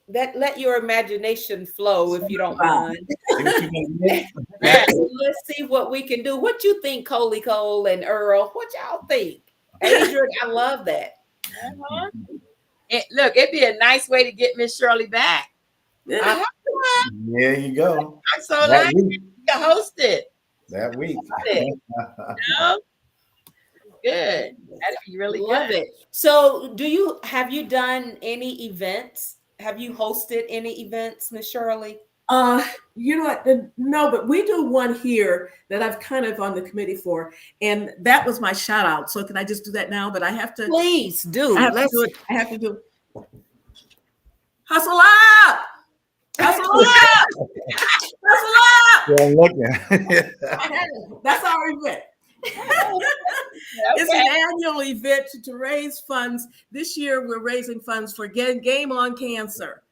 let your imagination flow, if you don't mind. See what you can get. Yes. Let's see what we can do. What you think, Coley Cole and Earl? What y'all think? Adrian, I love that. Uh-huh. Look, it'd be a nice way to get Miss Shirley back. Yeah. There you go. I'm so That nice week. to host it. That week. You know? Good. That'd be really Love good. it. So, have you done any events? Have you hosted any events, Miss Shirley? You know what? No, but we do one here that I've kind of on the committee for, and that was my shout out. So can I just do that now? But I have to. Please do. I have Let's to do it. I have to do. Hustle up! Hustle up! Hustle up! Yeah, I'm looking. That's our event. It's an annual event to raise funds. This year, we're raising funds for Game On Cancer.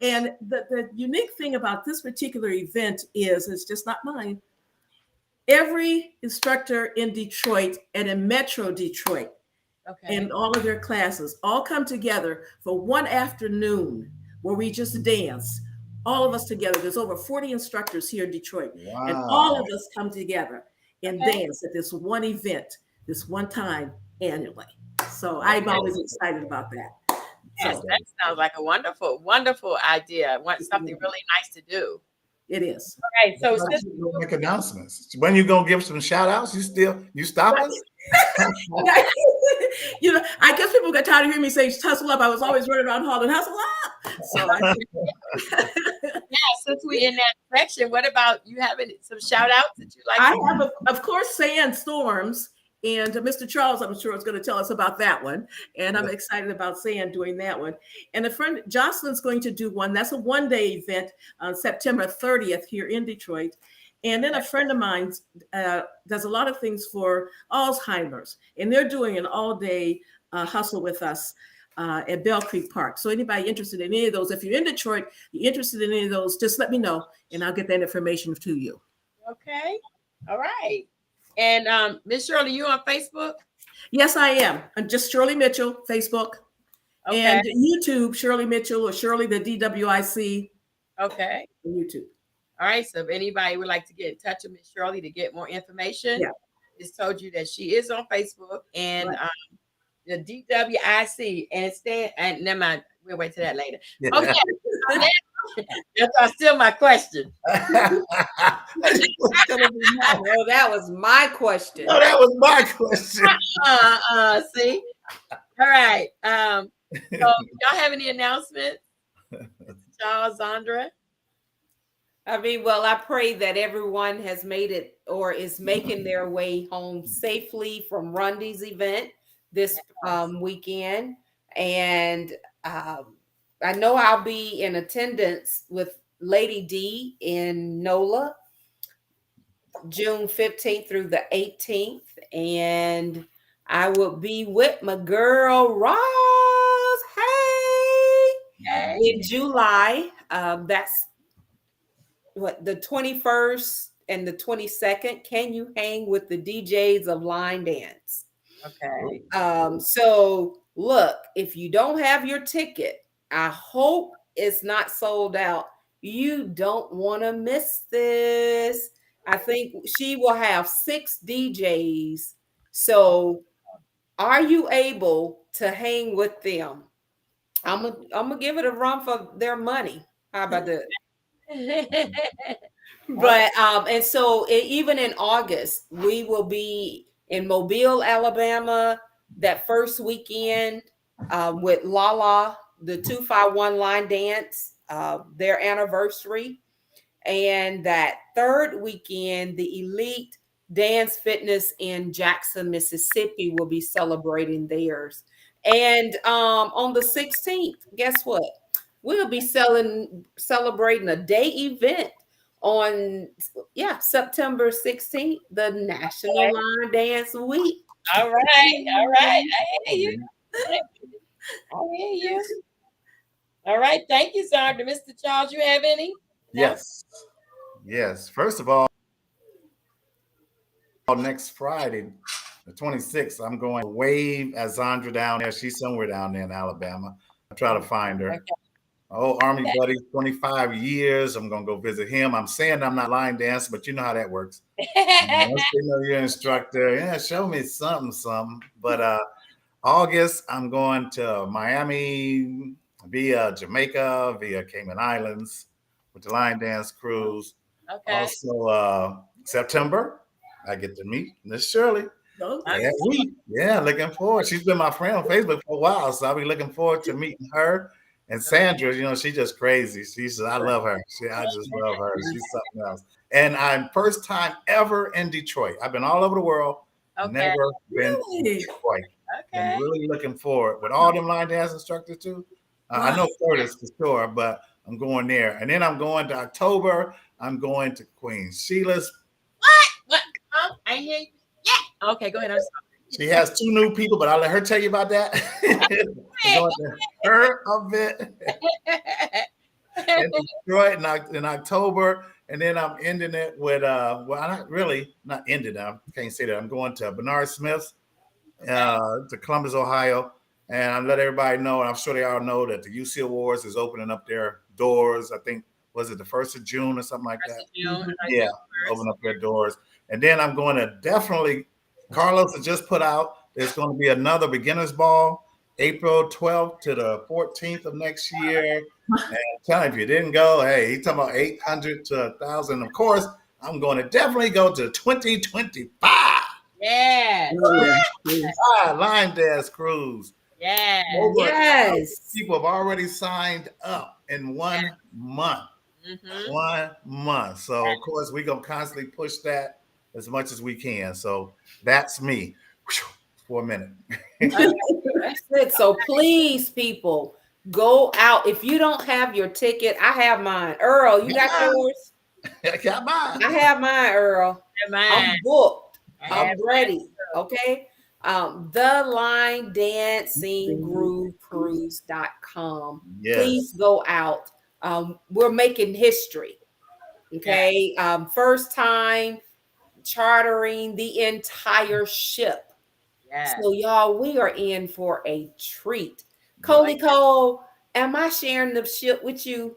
And the unique thing about this particular event is, it's just not mine. Every instructor in Detroit and in Metro Detroit and all of their classes all come together for one afternoon where we just dance. All of us together. There's over 40 instructors here in Detroit. Wow. And all of us come together and dance at this one event, this one time annually. So I'm always excited about that. Yes, So that sounds like a wonderful, wonderful idea. Something really nice to do. it is. Okay, so since We'll make announcements. When you gonna give some shout outs? You stop us? You know, I guess people got tired of hearing me say hustle up. I was always running around hollering hustle up. So since we're in that section, what about you having some shout outs that you like? I have, of course, Sandstorms. And Mr. Charles, I'm sure, is going to tell us about that one. And I'm excited about Sand doing that one. And a friend, Jocelyn's going to do one. That's a one-day event on September 30th here in Detroit. And then a friend of mine does a lot of things for Alzheimer's. And they're doing an all-day hustle with us at Bell Creek Park. So anybody interested in any of those, if you're in Detroit, you're interested in any of those, just let me know. And I'll get that information to you. Okay. All right. And Miss Shirley, you on Facebook? Yes, I am. I'm just Shirley Mitchell, Facebook. Okay. And YouTube, Shirley Mitchell or Shirley the DWIC. Okay. On YouTube. All right. So if anybody would like to get in touch with Miss Shirley to get more information, Yeah. just told you that she is on Facebook and the DWIC and stand and never mind. We'll wait till that later. Okay. That's still my question. No, that was my question. No, that was my question. See? All right. So y'all have any announcements? Charles, Zandra? I mean, well, I pray that everyone has made it or is making their way home safely from Rundy's event this weekend. And I know I'll be in attendance with Lady D in NOLA June 15th through the 18th. And I will be with my girl Roz. Hey! In July. That's what, the 21st and the 22nd. Can you hang with the DJs of Line Dance? Okay. So look, if you don't have your ticket, I hope it's not sold out. You don't want to miss this. I think she will have 6 DJs. So are you able to hang with them? I'm gonna give it a run for their money. How about that? But and so even in August, we will be in Mobile, Alabama, that first weekend with Lala, the 251 Line Dance, their anniversary. And that third weekend, the Elite Dance Fitness in Jackson, Mississippi will be celebrating theirs. And on the 16th, guess what? We'll be celebrating a day event on September 16th, the National Line Dance Week. All right. I hear you. I hear you. All right. Thank you, Sandra. Mr. Charles, you have any? Yes. Yes. First of all, next Friday, the 26th, I'm going to wave at Zandra down there. She's somewhere down there in Alabama. I'll try to find her. Okay. My old Army buddy, 25 years. I'm going to go visit him. I'm saying I'm not line dancing, but you know how that works. Once they know you're an instructor, yeah, show me something. But August, I'm going to Miami, via Jamaica, via Cayman Islands with the line dance cruise. Okay. Also, September, I get to meet Miss Shirley. Yeah, looking forward. She's been my friend on Facebook for a while, so I'll be looking forward to meeting her. And Sandra, she's just crazy. I love her. I just love her. She's something else. And I'm first time ever in Detroit. I've been all over the world, never been in Detroit. Okay. And really looking forward with all them line dance instructors too. I know Curtis for sure, but I'm going there. And then I'm going to October. I'm going to Queen Sheila's. What? I hear you. Yeah. Okay, go ahead. I'm sorry. She has 2 new people, but I'll let her tell you about that. Going to her event in Detroit in October. And then I'm ending it with, not ending it. I can't say that. I'm going to Bernard Smith's to Columbus, Ohio. And I let everybody know, and I'm sure they all know that the UC Awards is opening up their doors. I think, was it the 1st of June or something like that? June, yeah, open up their doors. And then I'm going to definitely, Carlos has just put out, there's going to be another beginner's ball, April 12th to the 14th of next year. And I'm telling you, if you didn't go, hey, he's talking about 800 to 1,000. Of course, I'm going to definitely go to 2025. Yeah. Line dance cruise. Yeah. Yes. People have already signed up in 1 month. Mm-hmm. 1 month. So, of course, we're going to constantly push that as much as we can. So, that's me for a minute. That's it. So, please, people, go out. If you don't have your ticket, I have mine. Earl, you got yours? I got mine. I have mine, Earl. I'm booked. I'm ready. Okay. The Line Dancing Groove Cruise.com. Yes. Please go out. We're making history. Okay. First time chartering the entire ship. Yes. So y'all, we are in for a treat. Coley Cole, am I sharing the ship with you?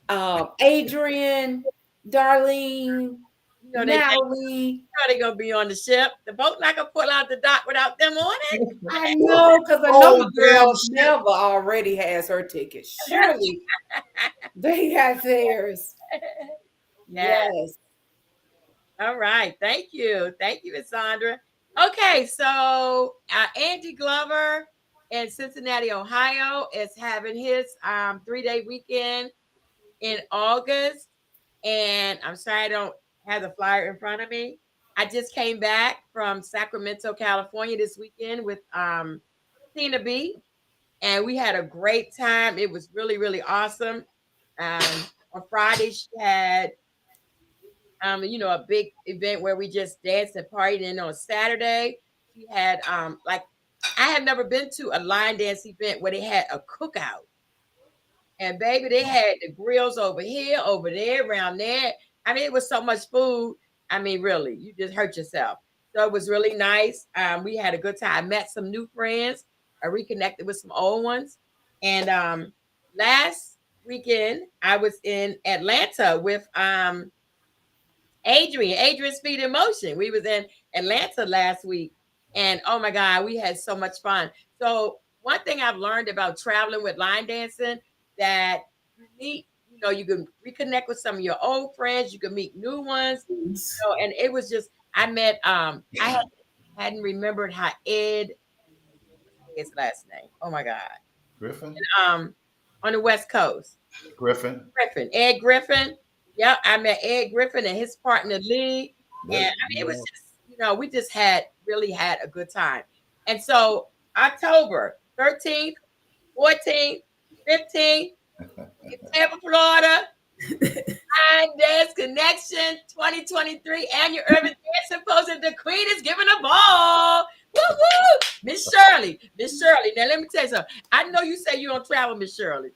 Adrian, Darlene. You know they Now think we, they're gonna be on the ship. The boat not gonna pull out the dock without them on it. I know, because I know Oh, my girl damn shit. Melva already has her ticket. Surely they got theirs. Yeah. Yes. All right. Thank you, Miss Sandra. Okay, so Andy Glover in Cincinnati, Ohio, is having his 3-day weekend in August. And I'm sorry I don't have the flyer in front of me. I just came back from Sacramento, California this weekend with Tina B, and we had a great time. It was really, really awesome. Um, on Friday, she had a big event where we just danced and partied. And on Saturday, she had like I have never been to a line dance event where they had a cookout. And baby, they had the grills over here, over there, around there. I mean, it was so much food. I mean, really, you just hurt yourself. So it was really nice. We had a good time. I met some new friends. I reconnected with some old ones. And last weekend, I was in Atlanta with Adrian Speed in Motion. We was in Atlanta last week, and oh my God, we had so much fun. So one thing I've learned about traveling with line dancing, that you meet, you can reconnect with some of your old friends, you can meet new ones, and it was just I met hadn't remembered how his last name. Oh my God. Griffin. Um on the West Coast. Griffin. Ed Griffin. Yep, I met Ed Griffin and his partner Lee. And Yep. I mean, it was just, we just really had a good time. And so October 13th, 14th, 15th, in Tampa, Florida, Line Dance Connection 2023 Annual Urban Dance Symposium. The Queen is giving a ball. Woo woo! Miss Shirley. Now let me tell you something. I know you say you don't travel, Miss Shirley.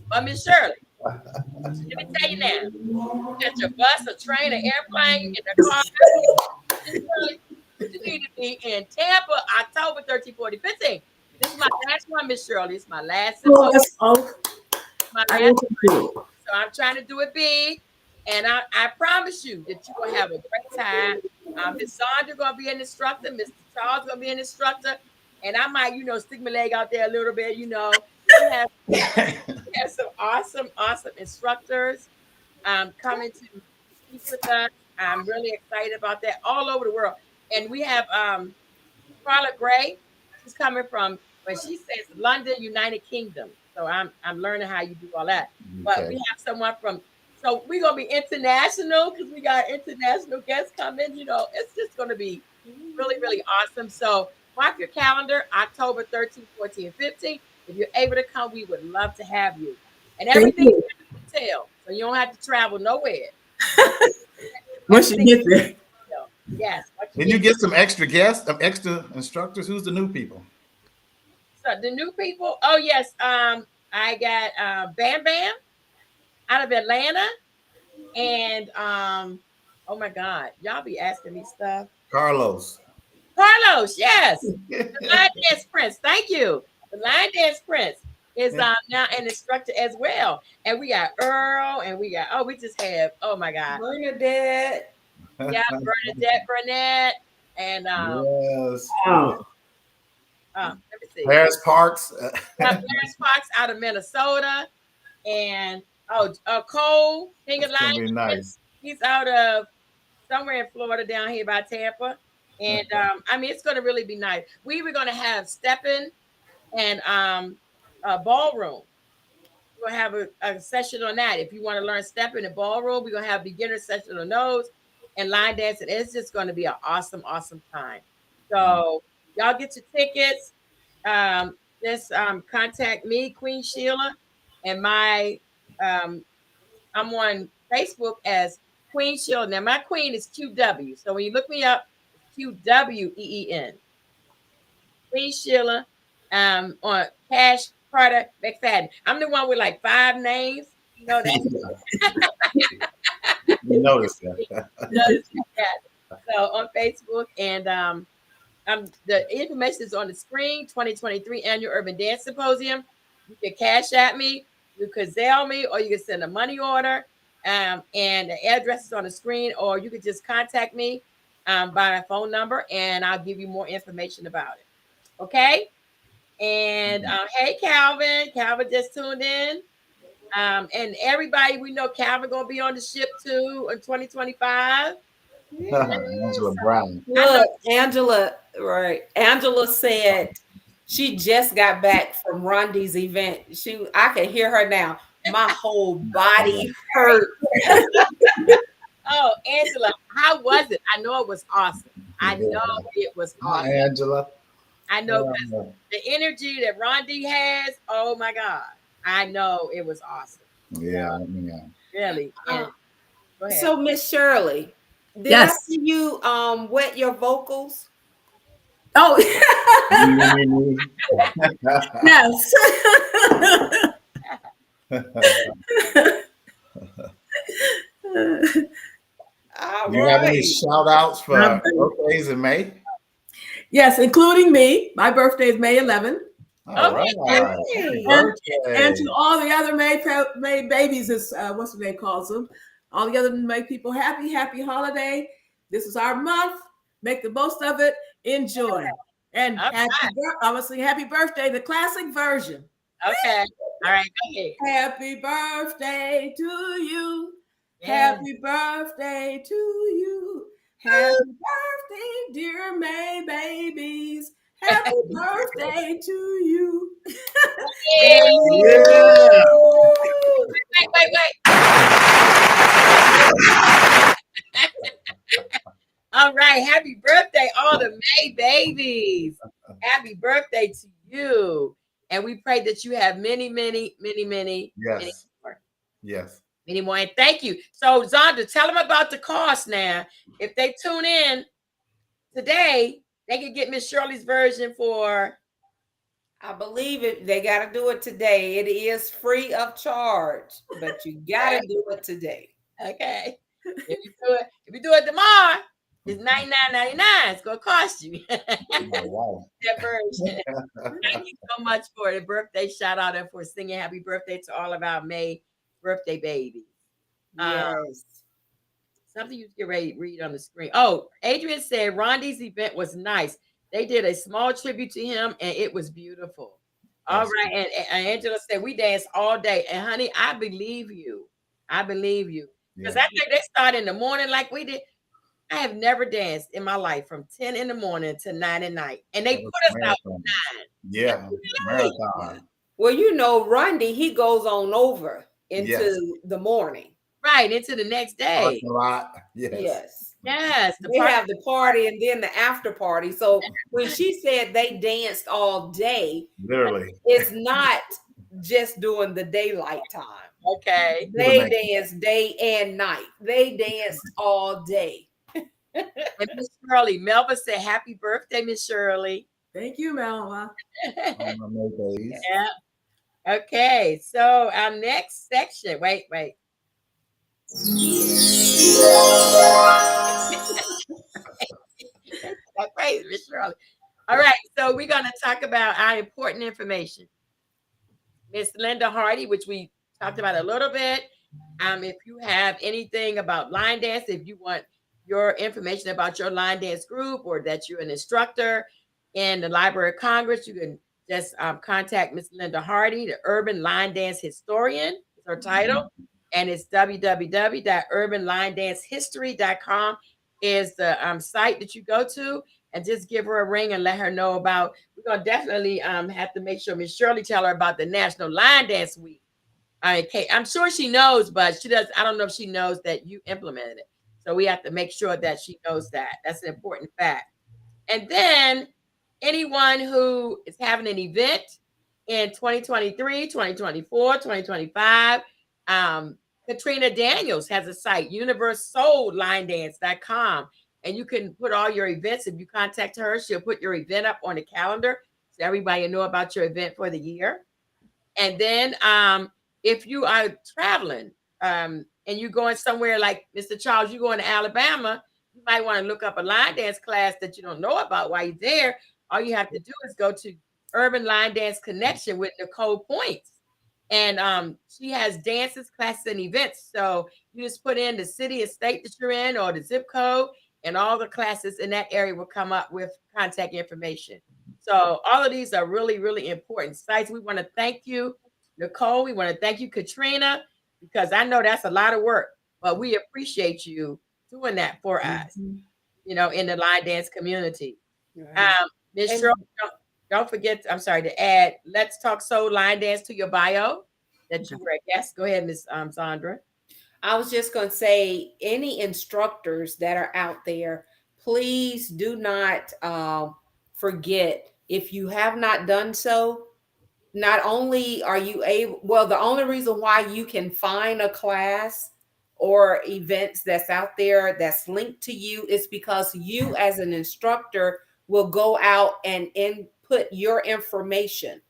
But Miss Shirley, let me tell you now. You got your bus, a train, an airplane, you get the car. Miss Shirley, you need to be in Tampa, October 13, 14, 15. This is my last one, Miss Shirley. It's my last Oh, symposium. that's all. My I last want to do it. So I'm trying to do it big, and I promise you that you're gonna have a great time. Miss Sandra gonna be an instructor, Mr. Charles gonna be an instructor, and I might, stick my leg out there a little bit. We have some awesome instructors coming to speak with us. I'm really excited about that all over the world, and we have Carla Gray. She's coming from, when she says London, United Kingdom. So I'm learning how you do all that. But we Okay. have someone from, so we're gonna be international because we got international guests coming. It's just gonna be really, really awesome. So mark your calendar, October 13th, 14th, and 15th. If you're able to come, we would love to have you. And Thank everything you. is in hotel, so you don't have to travel nowhere. Everything, Once you everything get there. is in hotel. Yes. Once you Did you get get some extra guests, some extra instructors? Who's the new people? So the new people, oh yes, I got Bam Bam out of Atlanta, and oh my God, y'all be asking me stuff. Carlos. Carlos, yes, the Line Dance Prince. Thank you. The Line Dance Prince is now an instructor as well, and we got Earl, and we just have, oh my God, Bernadette. yeah, Bernadette Burnett, and Yes. Wow. let me see, Paris Parks. Clarence Fox out of Minnesota. And Cole, King of It's gonna Lions, be nice. he's out of somewhere in Florida down here by Tampa. And I mean, it's going to really be nice. We were going to have stepping and a ballroom. We're going to have a session on that. If you want to learn stepping and ballroom, we're going to have beginner session on those and line dancing. It's just going to be an awesome, awesome time. So y'all get your tickets. Just contact me, Queen Sheila, and um, I'm on Facebook as Queen Sheila. Now my queen is QW, so when you look me up, it's QWEEN. Queen Sheila, on Cash Carter McFadden. I'm the one with like 5 names. That's You noticed that. that. So on Facebook, and the information is on the screen. 2023 Annual Urban Dance Symposium. You can cash at me, you could Zelle me, or you can send a money order. And the address is on the screen, or you could just contact me by my phone number, and I'll give you more information about it. Okay. And hey, Calvin. Calvin just tuned in. And everybody, we know Calvin gonna be on the ship too in 2025. Angela Brown. I know. Look, Angela, right? Angela said she just got back from Rondi's event. I can hear her now. My whole body hurt. Oh, Angela, how was it? I know it was awesome. I know Yeah. it was Hi, awesome. Angela. I know because the energy that Rondi has. Oh my God, I know it was awesome. Yeah, yeah. Really. And Uh, go ahead. so, Miss Shirley, did I Yes. see you wet your vocals? Oh, yes. All Do you have any right. shout outs for birthdays in May? Yes, including me. My birthday is May 11th. All Okay. right. Happy Hey. And birthday. to all the other May babies, is what's the name calls them? All the other May people, happy holiday. This is our month. Make the most of it. Enjoy. And Okay. I'm gonna sing happy birthday, the classic version. Okay. All right. Go ahead. Happy birthday to you. Yeah. Happy birthday to you. Happy birthday, dear May babies. Happy birthday to you. Yeah. Yeah. Wait. All right. Happy birthday, all the May babies. Happy birthday to you. And we pray that you have many Yes. more. Yes. Many more. And thank you. So, Zonda, tell them about the cost now. If they tune in today, they can get Miss Shirley's version for. I believe it. They got to do it today. It is free of charge, but you got to do it today. Okay. If you do it tomorrow, it's $99.99. It's gonna cost you Oh, wow. that version. Thank you so much for the birthday shout out and for singing happy birthday to all of our May birthday babies. Yes. Something you get ready to read on the screen. Oh, Adrian said Rondi's event was nice. They did a small tribute to him and it was beautiful. All That's right. And Angela said we danced all day. And honey, I believe you. I believe you. Because yeah. I think they start in the morning like we did. I have never danced in my life from 10 in the morning to 9 at night. And they That was put us out marathon. 9. Yeah. Marathon. Well, Rondi, he goes on over Yes. into the morning. Right into the next day. Parking lot. Yes. Yes. Yes. The They party. have the party and then the after party. So when she said they danced all day, Literally. it's not just during the daylight time. Okay. They danced day and night. They danced all day. And Miss Shirley, Melba said, happy birthday, Miss Shirley. Thank you, Melva. On my May days. Yeah. Okay. So our next section. Wait. That's crazy, Miss Shirley. All right. So we're gonna talk about our important information. Miss Linda Hardy, which we talked about a little bit. If you have anything about line dance, if you want your information about your line dance group or that you're an instructor in the Library of Congress, you can just contact Miss Linda Hardy, the Urban Line Dance Historian is her title. And it's www.urbanlinedancehistory.com is the site that you go to, and just give her a ring and let her know about. We're gonna definitely have to make sure Miss Shirley tell her about the National Line Dance Week. Okay, I'm sure she knows, but she does. I don't know if she knows that you implemented it. So we have to make sure that she knows that. That's an important fact. And then anyone who is having an event in 2023, 2024, 2025, Katrina Daniels has a site, universesoullinedance.com. And you can put all your events. If you contact her, she'll put your event up on the calendar so everybody know about your event for the year. And then if you are traveling and you're going somewhere like Mr. Charles, you're going to Alabama, you might want to look up a line dance class that you don't know about while you're there. All you have to do is go to Urban Line Dance Connection with Nicole Points. And she has dances, classes, and events. So you just put in the city and state that you're in or the zip code, and all the classes in that area will come up with contact information. So all of these are really, really important sites. We want to thank you, Nicole. We want to thank you, Katrina, because I know that's a lot of work, but we appreciate you doing that for us, Mhm. in the line dance community. Right. Miss And Shirley, don't forget, I'm sorry, to add Let's Talk Soul Line Dance to your bio that you were a guest. Go ahead, Miss Sandra. I was just going to say, any instructors that are out there, please do not forget, if you have not done so, not only are you able, well, the only reason why you can find a class or events that's out there that's linked to you is because you, as an instructor, will go out and input your information.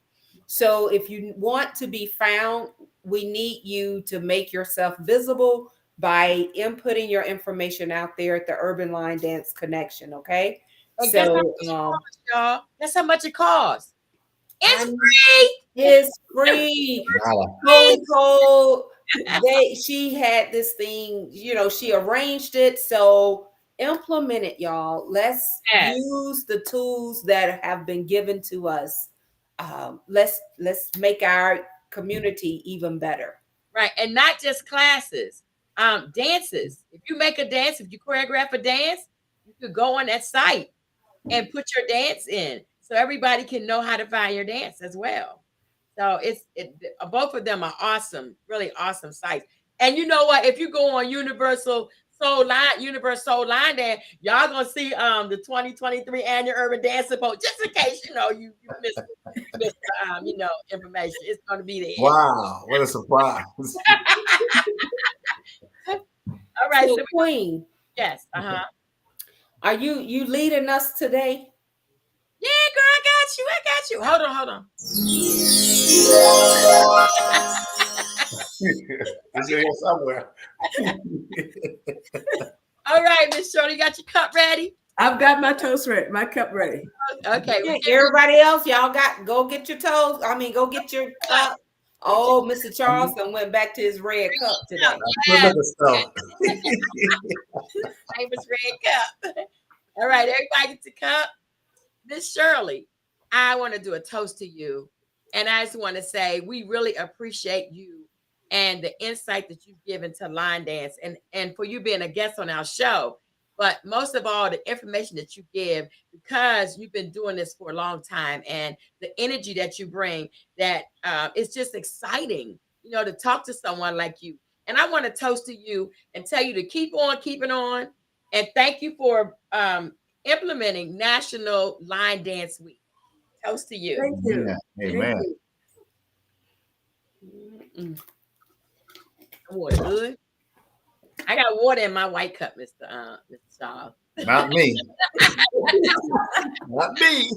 So if you want to be found, we need you to make yourself visible by inputting your information out there at the Urban Line Dance Connection. Okay. And guess how So much it costs, y'all? Guess how much it costs? It's I'm free. it's free. Nada. Holy Cole, she had this thing, she arranged it. So implement it, y'all. Let's Yes. use the tools that have been given to us. Let's make our community even better. Right. And not just classes, dances. If you make a dance, if you choreograph a dance, you could go on that site and put your dance in so everybody can know how to find your dance as well. So both of them are awesome, really awesome sites. And you know what? If you go on Universal Soul Line Dance, y'all gonna see the 2023 annual Urban Dance Post. Just in case you missed information, it's gonna be there. Wow, what a surprise. All right, So so Queen, yes, are you leading us today? yeah, girl, I got you. Hold on. It's in here somewhere. All right, Miss Shirley, you got your cup ready? I've got my toast ready, my cup ready. Okay, Yeah, everybody else, y'all go get your toes. I mean, go get your cup. Oh, Mr. Charleston went back to his red cup today. Look at the stuff. famous red cup. All right, everybody gets a cup. Miss Shirley, I want to do a toast to you. And I just want to say we really appreciate you and the insight that you've given to line dance and for you being a guest on our show. But most of all, the information that you give, because you've been doing this for a long time and the energy that you bring, that it's just exciting, to talk to someone like you. And I want to toast to you and tell you to keep on keeping on. And thank you for implementing National Line Dance Week. Toast to you. Thank you. Yeah, Thank amen. you. Water good. I got water in my white cup, Mr. Charles. Not me. Not me.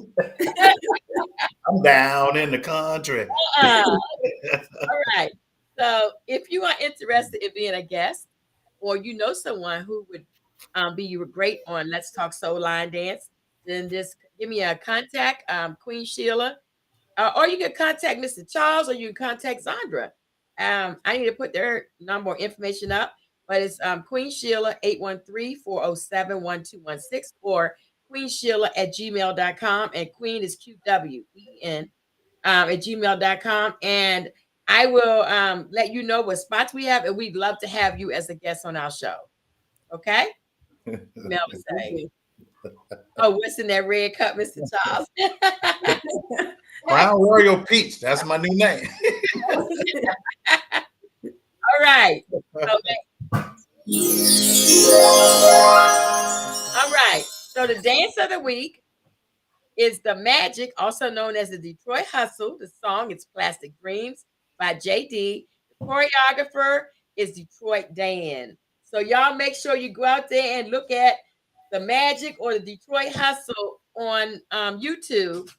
I'm down in the country. All right. So if you are interested in being a guest, or you know someone who would be great on Let's Talk Soul Line Dance, then just give me a contact, Queen Sheila, or you can contact Mr. Charles, or you can contact Sandra. I need to put their number or information up, but it's Queen Sheila 813-407-1216 or Queen Sheila at gmail.com, and Queen is QWEN at gmail.com. And I will let you know what spots we have, and we'd love to have you as a guest on our show. Okay? Mel would say. Oh, what's in that red cup, Mr. Charles? Crown Royal Peach. That's my new name. All right. Okay. All right. So the dance of the week is The Magic, also known as the Detroit Hustle. The song is Plastic Dreams by JD. The choreographer is Detroit Dan. So y'all make sure you go out there and look at The Magic or the Detroit Hustle on YouTube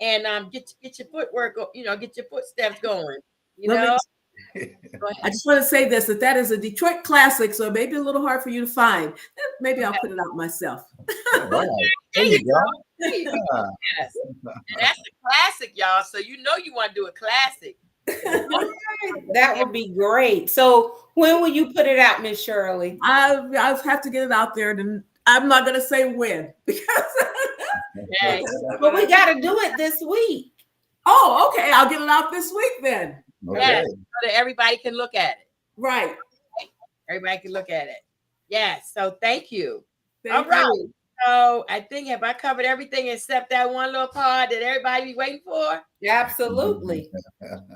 and get your footwork, get your footsteps going. I just want to say this, that is a Detroit classic, so maybe a little hard for you to find. Maybe I'll put it out myself. All right. There you go. There you go. Yes. And that's a classic, y'all. So you want to do a classic. That would be great. So when will you put it out, Miss Shirley? I'll have to get it out there. And I'm not going to say when because. Okay. But we got to do it this week. Oh, okay. I'll get it out this week then. Okay. Yes, so that everybody can look at it. Right. Everybody can look at it. Yes. So thank you. Thank All right. you. So I think have I covered everything except that one little part that everybody be waiting for? Absolutely.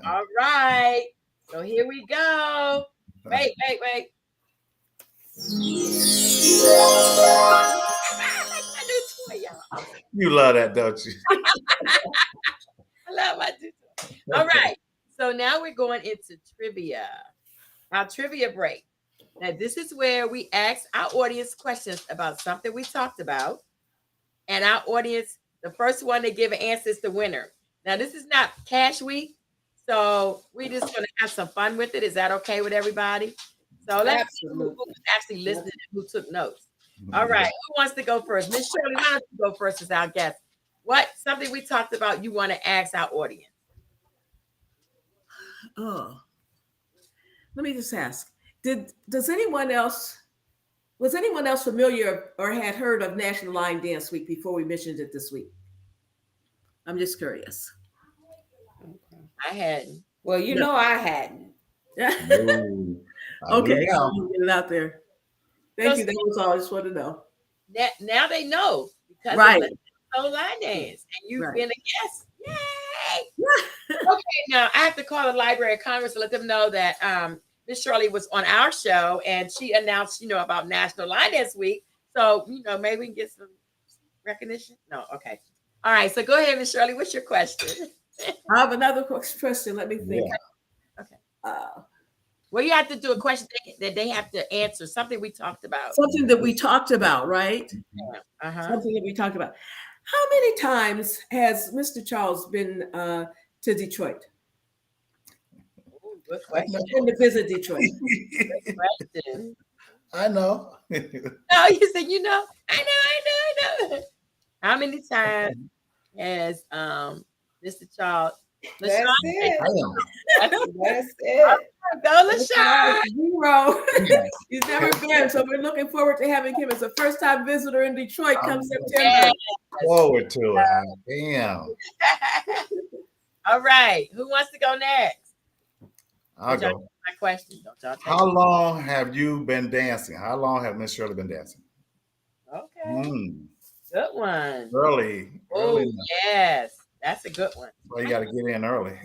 All right. So here we go. Wait. I like my new toy, y'all. You love that, don't you? I love my new toy. All right. So now we're going into trivia. Our trivia break. Now, this is where we ask our audience questions about something we talked about. And our audience, the first one to give an answer is the winner. Now, this is not cash week. So we're just going to have some fun with it. Is that okay with everybody? So let's see who's actually listening and who took notes. All right. Who wants to go first? Miss Shirley, why don't you go first as our guest? What something we talked about you want to ask our audience? Oh, let me just ask: was anyone else familiar or had heard of National Line Dance Week before we mentioned it this week? I'm just curious. I hadn't. Well, you know I hadn't. Ooh, I Okay, knew now. I'll get it out there. Thank you. That was all I just wanted to know. Now they know because Right. of the National Line Dance, and you've Right. been a guest. Yay! Okay, now I have to call the Library of Congress to let them know that Miss Shirley was on our show and she announced, about National Line Dance Week. So, maybe we can get some recognition. No, okay. All right, so go ahead, Miss Shirley. What's your question? I have another question. Let me think. Yeah. Uh, Well, you have to do a question that they have to answer, something we talked about. something that we talked about, right? Uh-huh. Something that we talked about. How many times has Mr. Charles been to Detroit? Ooh, good question. Been to visit Detroit? Good question. I know. Oh, you said I know. How many times has Mr. Charles? That's LaShawn, it. I know. That's it. go LaShawn. Zero. He's never been, so we're looking forward to having him as a first-time visitor in Detroit come September. Forward to it. Damn. All right, who wants to go next? I'll Don't y'all go. take my question. Don't y'all take How long have you been dancing? How long have Miss Shirley been dancing? Okay, Mm, good one. early. Oh, Early. yes, that's a good one. So you got to get in early.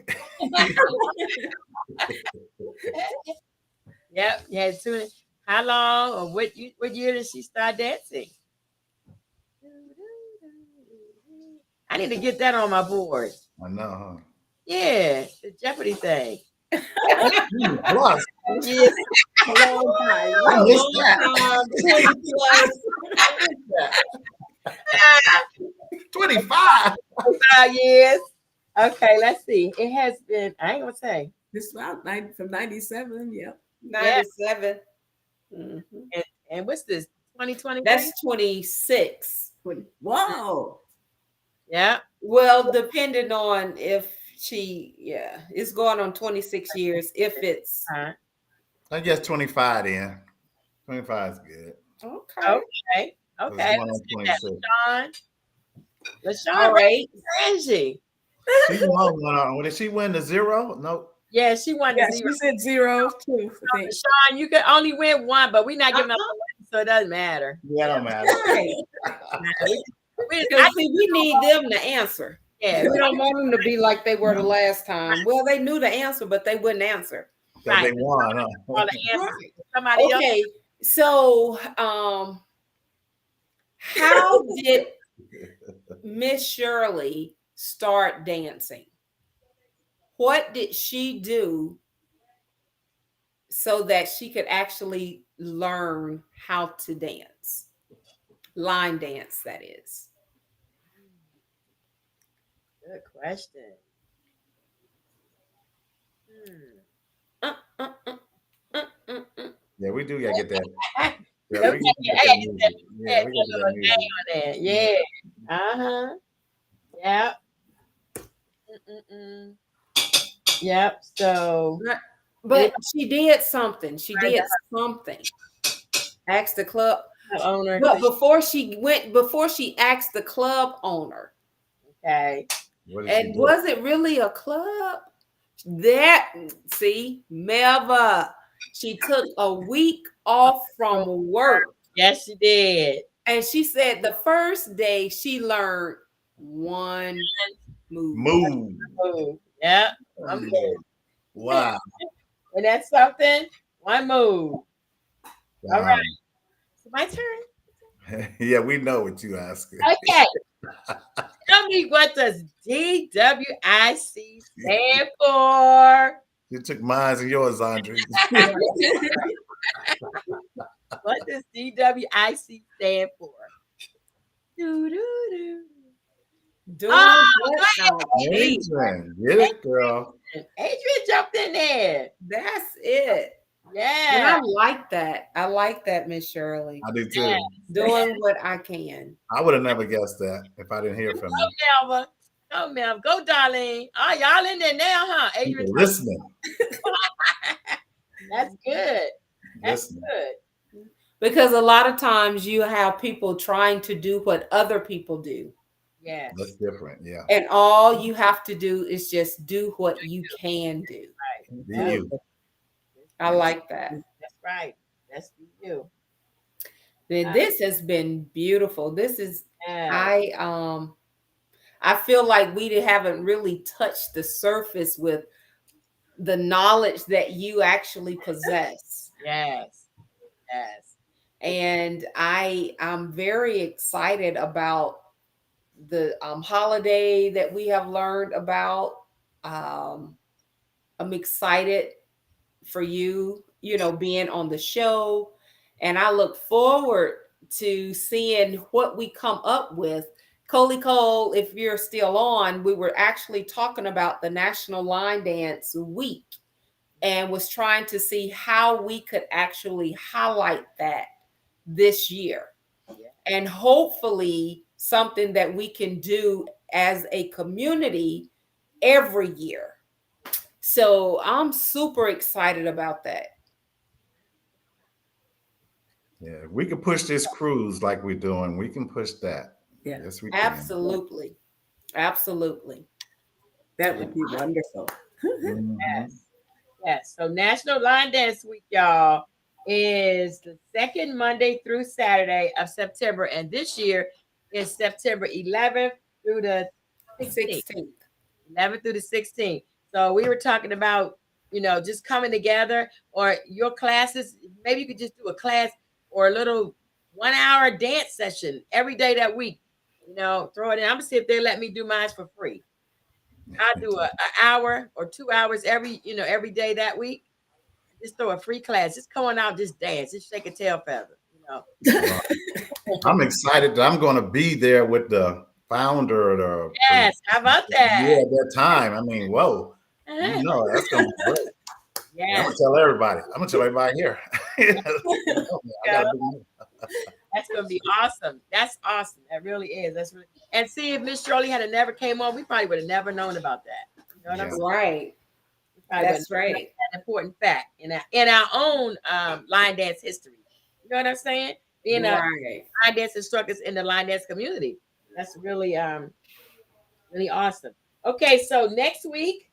Yep, yeah. Soon. How long or what year did she start dancing? I need to get that on my board. I know, huh? Yeah, the Jeopardy thing. Plus, Yes. A long time. I missed that. 25. 5 years. Okay, let's see. It has been, I ain't gonna say. This about from 97, yeah. 97. Mhm. And what's this? 2020? That's 26. Wow. Yeah. Well, depending on if it's going on 26 years. If it's I guess 25 then. 25 is good. okay. Okay. Okay. It's going on 26. LaShawn All right. Rangy. She won one. Did she win the zero? Nope. Yeah, she won the Yes, zero. we said 0 too. I think. LaShawn, you can only win one, but we're not giving up one, so it doesn't matter. Yeah, don't matter. Right. Because see, we need them to answer. Yeah, We don't want them to be like they were the last time. Well, they knew the answer, but they wouldn't answer. Because they won, all huh? the answers. Somebody else. Okay, so how did Miss Shirley start dancing? What did she do so that she could actually learn how to dance? Line dance, that is. Good question. Yeah, we do got to get that. Yeah, Okay, we gotta get that music. Yeah, we that gotta get little that name music. on there. Yeah. Yeah. Mm-mm-mm. Yep. So But she did something. She did something. Asked the club. the owner. But before she asked the club owner, Okay. What did she and do? was it really a club? That see, never. She took a week off from work. Yes, she did. And she said the first day she learned one move. Move. Move. Yep. I'm good. Wow. And that's something. One move. All Wow. right. So my turn. Yeah, we know what you asking. Okay. Tell me what does DWIC stand for? You took mine and yours, Andre. What does DWIC stand for? Doo-doo-doo. Doing Oh, what go I need. Adrian, get it, girl. Adrian jumped in there. That's it. And Yeah. I like that. I like that, Miss Shirley. I do too. Doing what I can. I would have never guessed that if I didn't hear from you. Go, Melva. Go, Melva. Go, Darlene. Oh, y'all in there now, huh? Adrian. People listening. That's good. That's Listening. good. Because a lot of times you have people trying to do what other people do. Yes. That's different. Yeah. And all you have to do is just do what you can do. Be you. I like that. That's right. That's for you. Then this has been beautiful. This is Yeah. I feel like we haven't really touched the surface with the knowledge that you actually possess. Yes. Yes. And I'm very excited about the holiday that we have learned about. I'm excited for you, being on the show. And I look forward to seeing what we come up with. Coley Cole, if you're still on, we were actually talking about the National Line Dance Week and was trying to see how we could actually highlight that this year. Yeah. And hopefully something that we can do as a community every year. So I'm super excited about that. Yeah. We can push this cruise like we're doing. We can push that. Yeah. Yes, we can. Absolutely. Absolutely. That would be wonderful. Mhm. Yes. Yes. So National Line Dance Week, y'all, is the second Monday through Saturday of September. And this year is September 11th through the 16th. 16th. 11th through the 16th. So we were talking about, just coming together, or your classes. Maybe you could just do a class or a little 1 hour dance session every day that week. Throw it in. I'm gonna see if they let me do mine for free. I'll do an hour or 2 hours every day that week. Just throw a free class. Just come on out, just dance, just shake a tail feather. I'm excited that I'm going to be there with the founder of the. Yes, how about that? Yeah, at that time. I mean, whoa. That's going to be great. I'm Yes, going to tell everybody. I'm going to tell everybody here. I gotta do that's gonna be awesome. That's awesome. That really is. That's really. And see, if Miss Shirley had never came on, we probably would have never known about that. You know what I'm Yeah. saying? Right. We probably That's wouldn't have known right. that important fact in our own line dance history. You know what I'm saying? Being a Right. line dance instructors in the line dance community. That's really really awesome. Okay, so next week,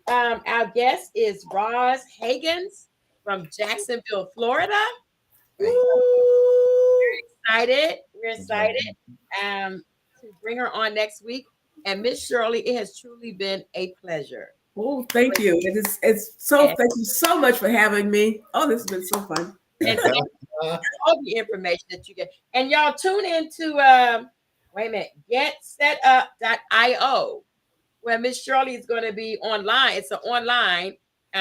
our guest is Roz Hagens from Jacksonville, Florida. We're excited. We're excited to bring her on next week. And Miss Shirley, it has truly been a pleasure. Oh, thank you. It's so thank you so much for having me. Oh, this has been so fun. And all the information that you get. And y'all tune into wait a minute, getsetup.io, where Miss Shirley is going to be online. It's an online.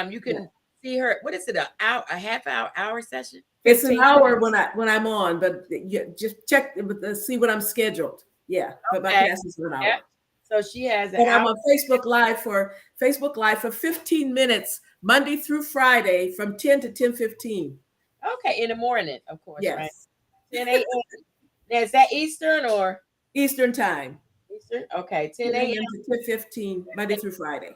You can see her. What is it? A half hour session? It's an hour when I'm on, but you just check see when I'm scheduled. Yeah, but my class is an hour. Yeah. So she has an And I'm hour. on Facebook Live for 15 minutes, Monday through Friday from 10 to 10:15. Okay, in the morning, of course. Yes. Right? 10 a.m. Now, is that Eastern or Eastern time. Eastern? Okay, 10 10 a.m. a.m. to 10:15, Monday through Friday.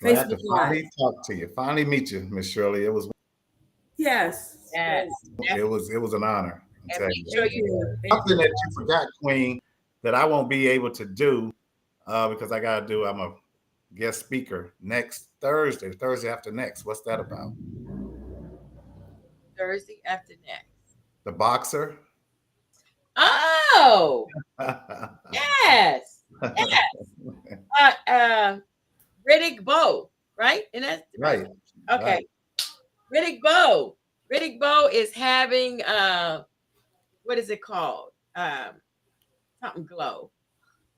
Glad to Facebook Live. finally talk to you. Finally meet you, Miss Shirley. Yes. Yes. It was an honor. I'm And telling make you. sure Thank you you. Thank Something you. that you forgot, Queen, that I won't be able to do because I got to do. I'm a guest speaker next Thursday after next. What's that about? Thursday after next. The boxer. Oh, yes. Yes. Riddick Bowe, right? And that's right. Right. Okay. Right. Riddick Bowe. Riddick Bowe is having what is it called? Something glow.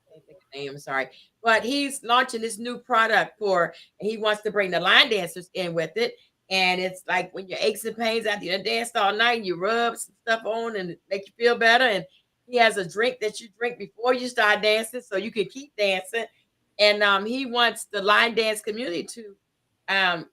I can't think of the name, I'm sorry. But he's launching this new product and he wants to bring the line dancers in with it. And it's like when your aches and pains after you danced all night, and you rub some stuff on and make you feel better. And he has a drink that you drink before you start dancing so you can keep dancing. And he wants the line dance community to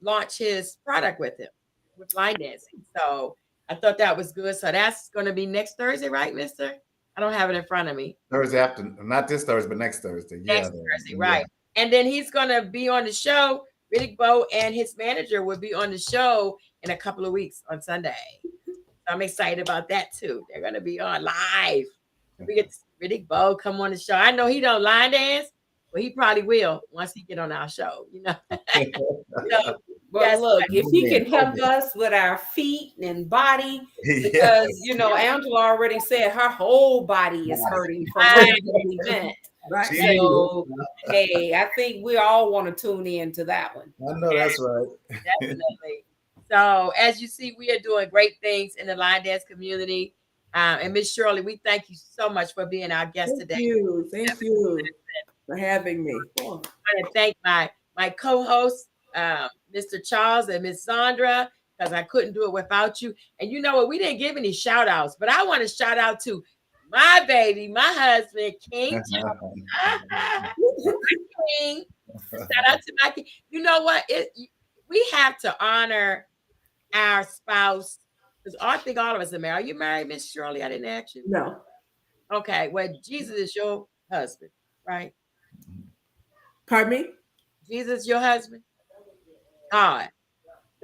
launch his product with him with line dancing. So I thought that was good. So that's going to be next Thursday, right, mister? I don't have it in front of me. Thursday after, not this Thursday, but next Thursday. Next Thursday, right. And then he's going to be on the show. Riddick Bowe and his manager will be on the show in a couple of weeks on Sunday. So I'm excited about that too. They're going to be on live. We get Riddick Bowe come on the show. I know he don't line dance, but he probably will once he get on our show, you know. So, But yes, look, if he can help us with our feet and body, because you know, Angela already said her whole body is hurting from the event. Right. So, hey, I think we all want to tune in to that one. I know that's right. definitely. So as you see, we are doing great things in the line dance community. And Miss Shirley, we thank you so much for being our guest today. Thank you for having me. I want to thank my co-hosts, Mr. Charles and Miss Sandra, because I couldn't do it without you. And you know what? We didn't give any shout outs, but I want to shout out to my baby, my husband, King Charles. King. Shout out to my king. You know what? We have to honor our spouse. Because I think all of us are married. Are you married, Miss Shirley? I didn't ask you. No. Okay. Well, Jesus is your husband, right? Pardon me? Jesus, your husband? God.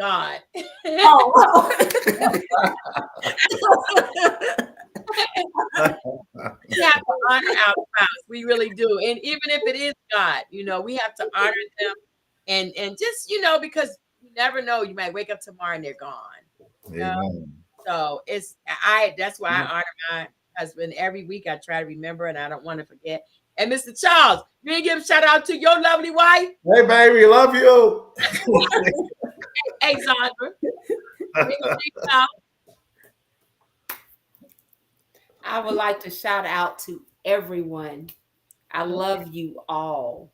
Oh. We have to honor our spouse. We really do. And even if it is God, you know, we have to honor them and just, you know, because you never know, you might wake up tomorrow and they're gone. You know? So that's why I honor my husband every week. I try to remember and I don't want to forget. And Mr. Charles, you didn't give a shout out to your lovely wife? Hey, baby, love you. Hey, Sandra. I would like to shout out to everyone. I love you all.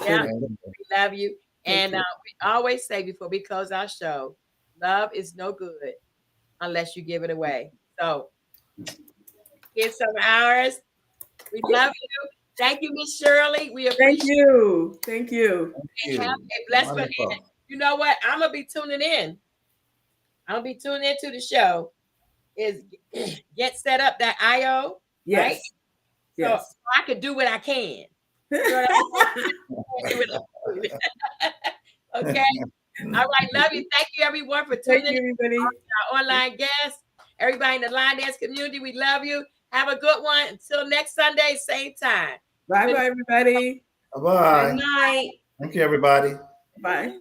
Yeah, we love you. And we always say before we close our show, love is no good unless you give it away. So give some hours. We love you. Thank you, Miss Shirley. We appreciate you. Thank you. And have a blessed one. And you know what? I'm gonna be tuning in. I'll be tuning into the show. Is get set up that IO. Yes. Right? Yes. So I could do what I can. You know what I mean? Okay. All right. Love you. Thank you, everyone, for tuning in. Everybody. Our online guests, everybody in the line dance community. We love you. Have a good one. Until next Sunday, same time. Bye, everybody. Bye. Good night. Thank you, everybody. Bye.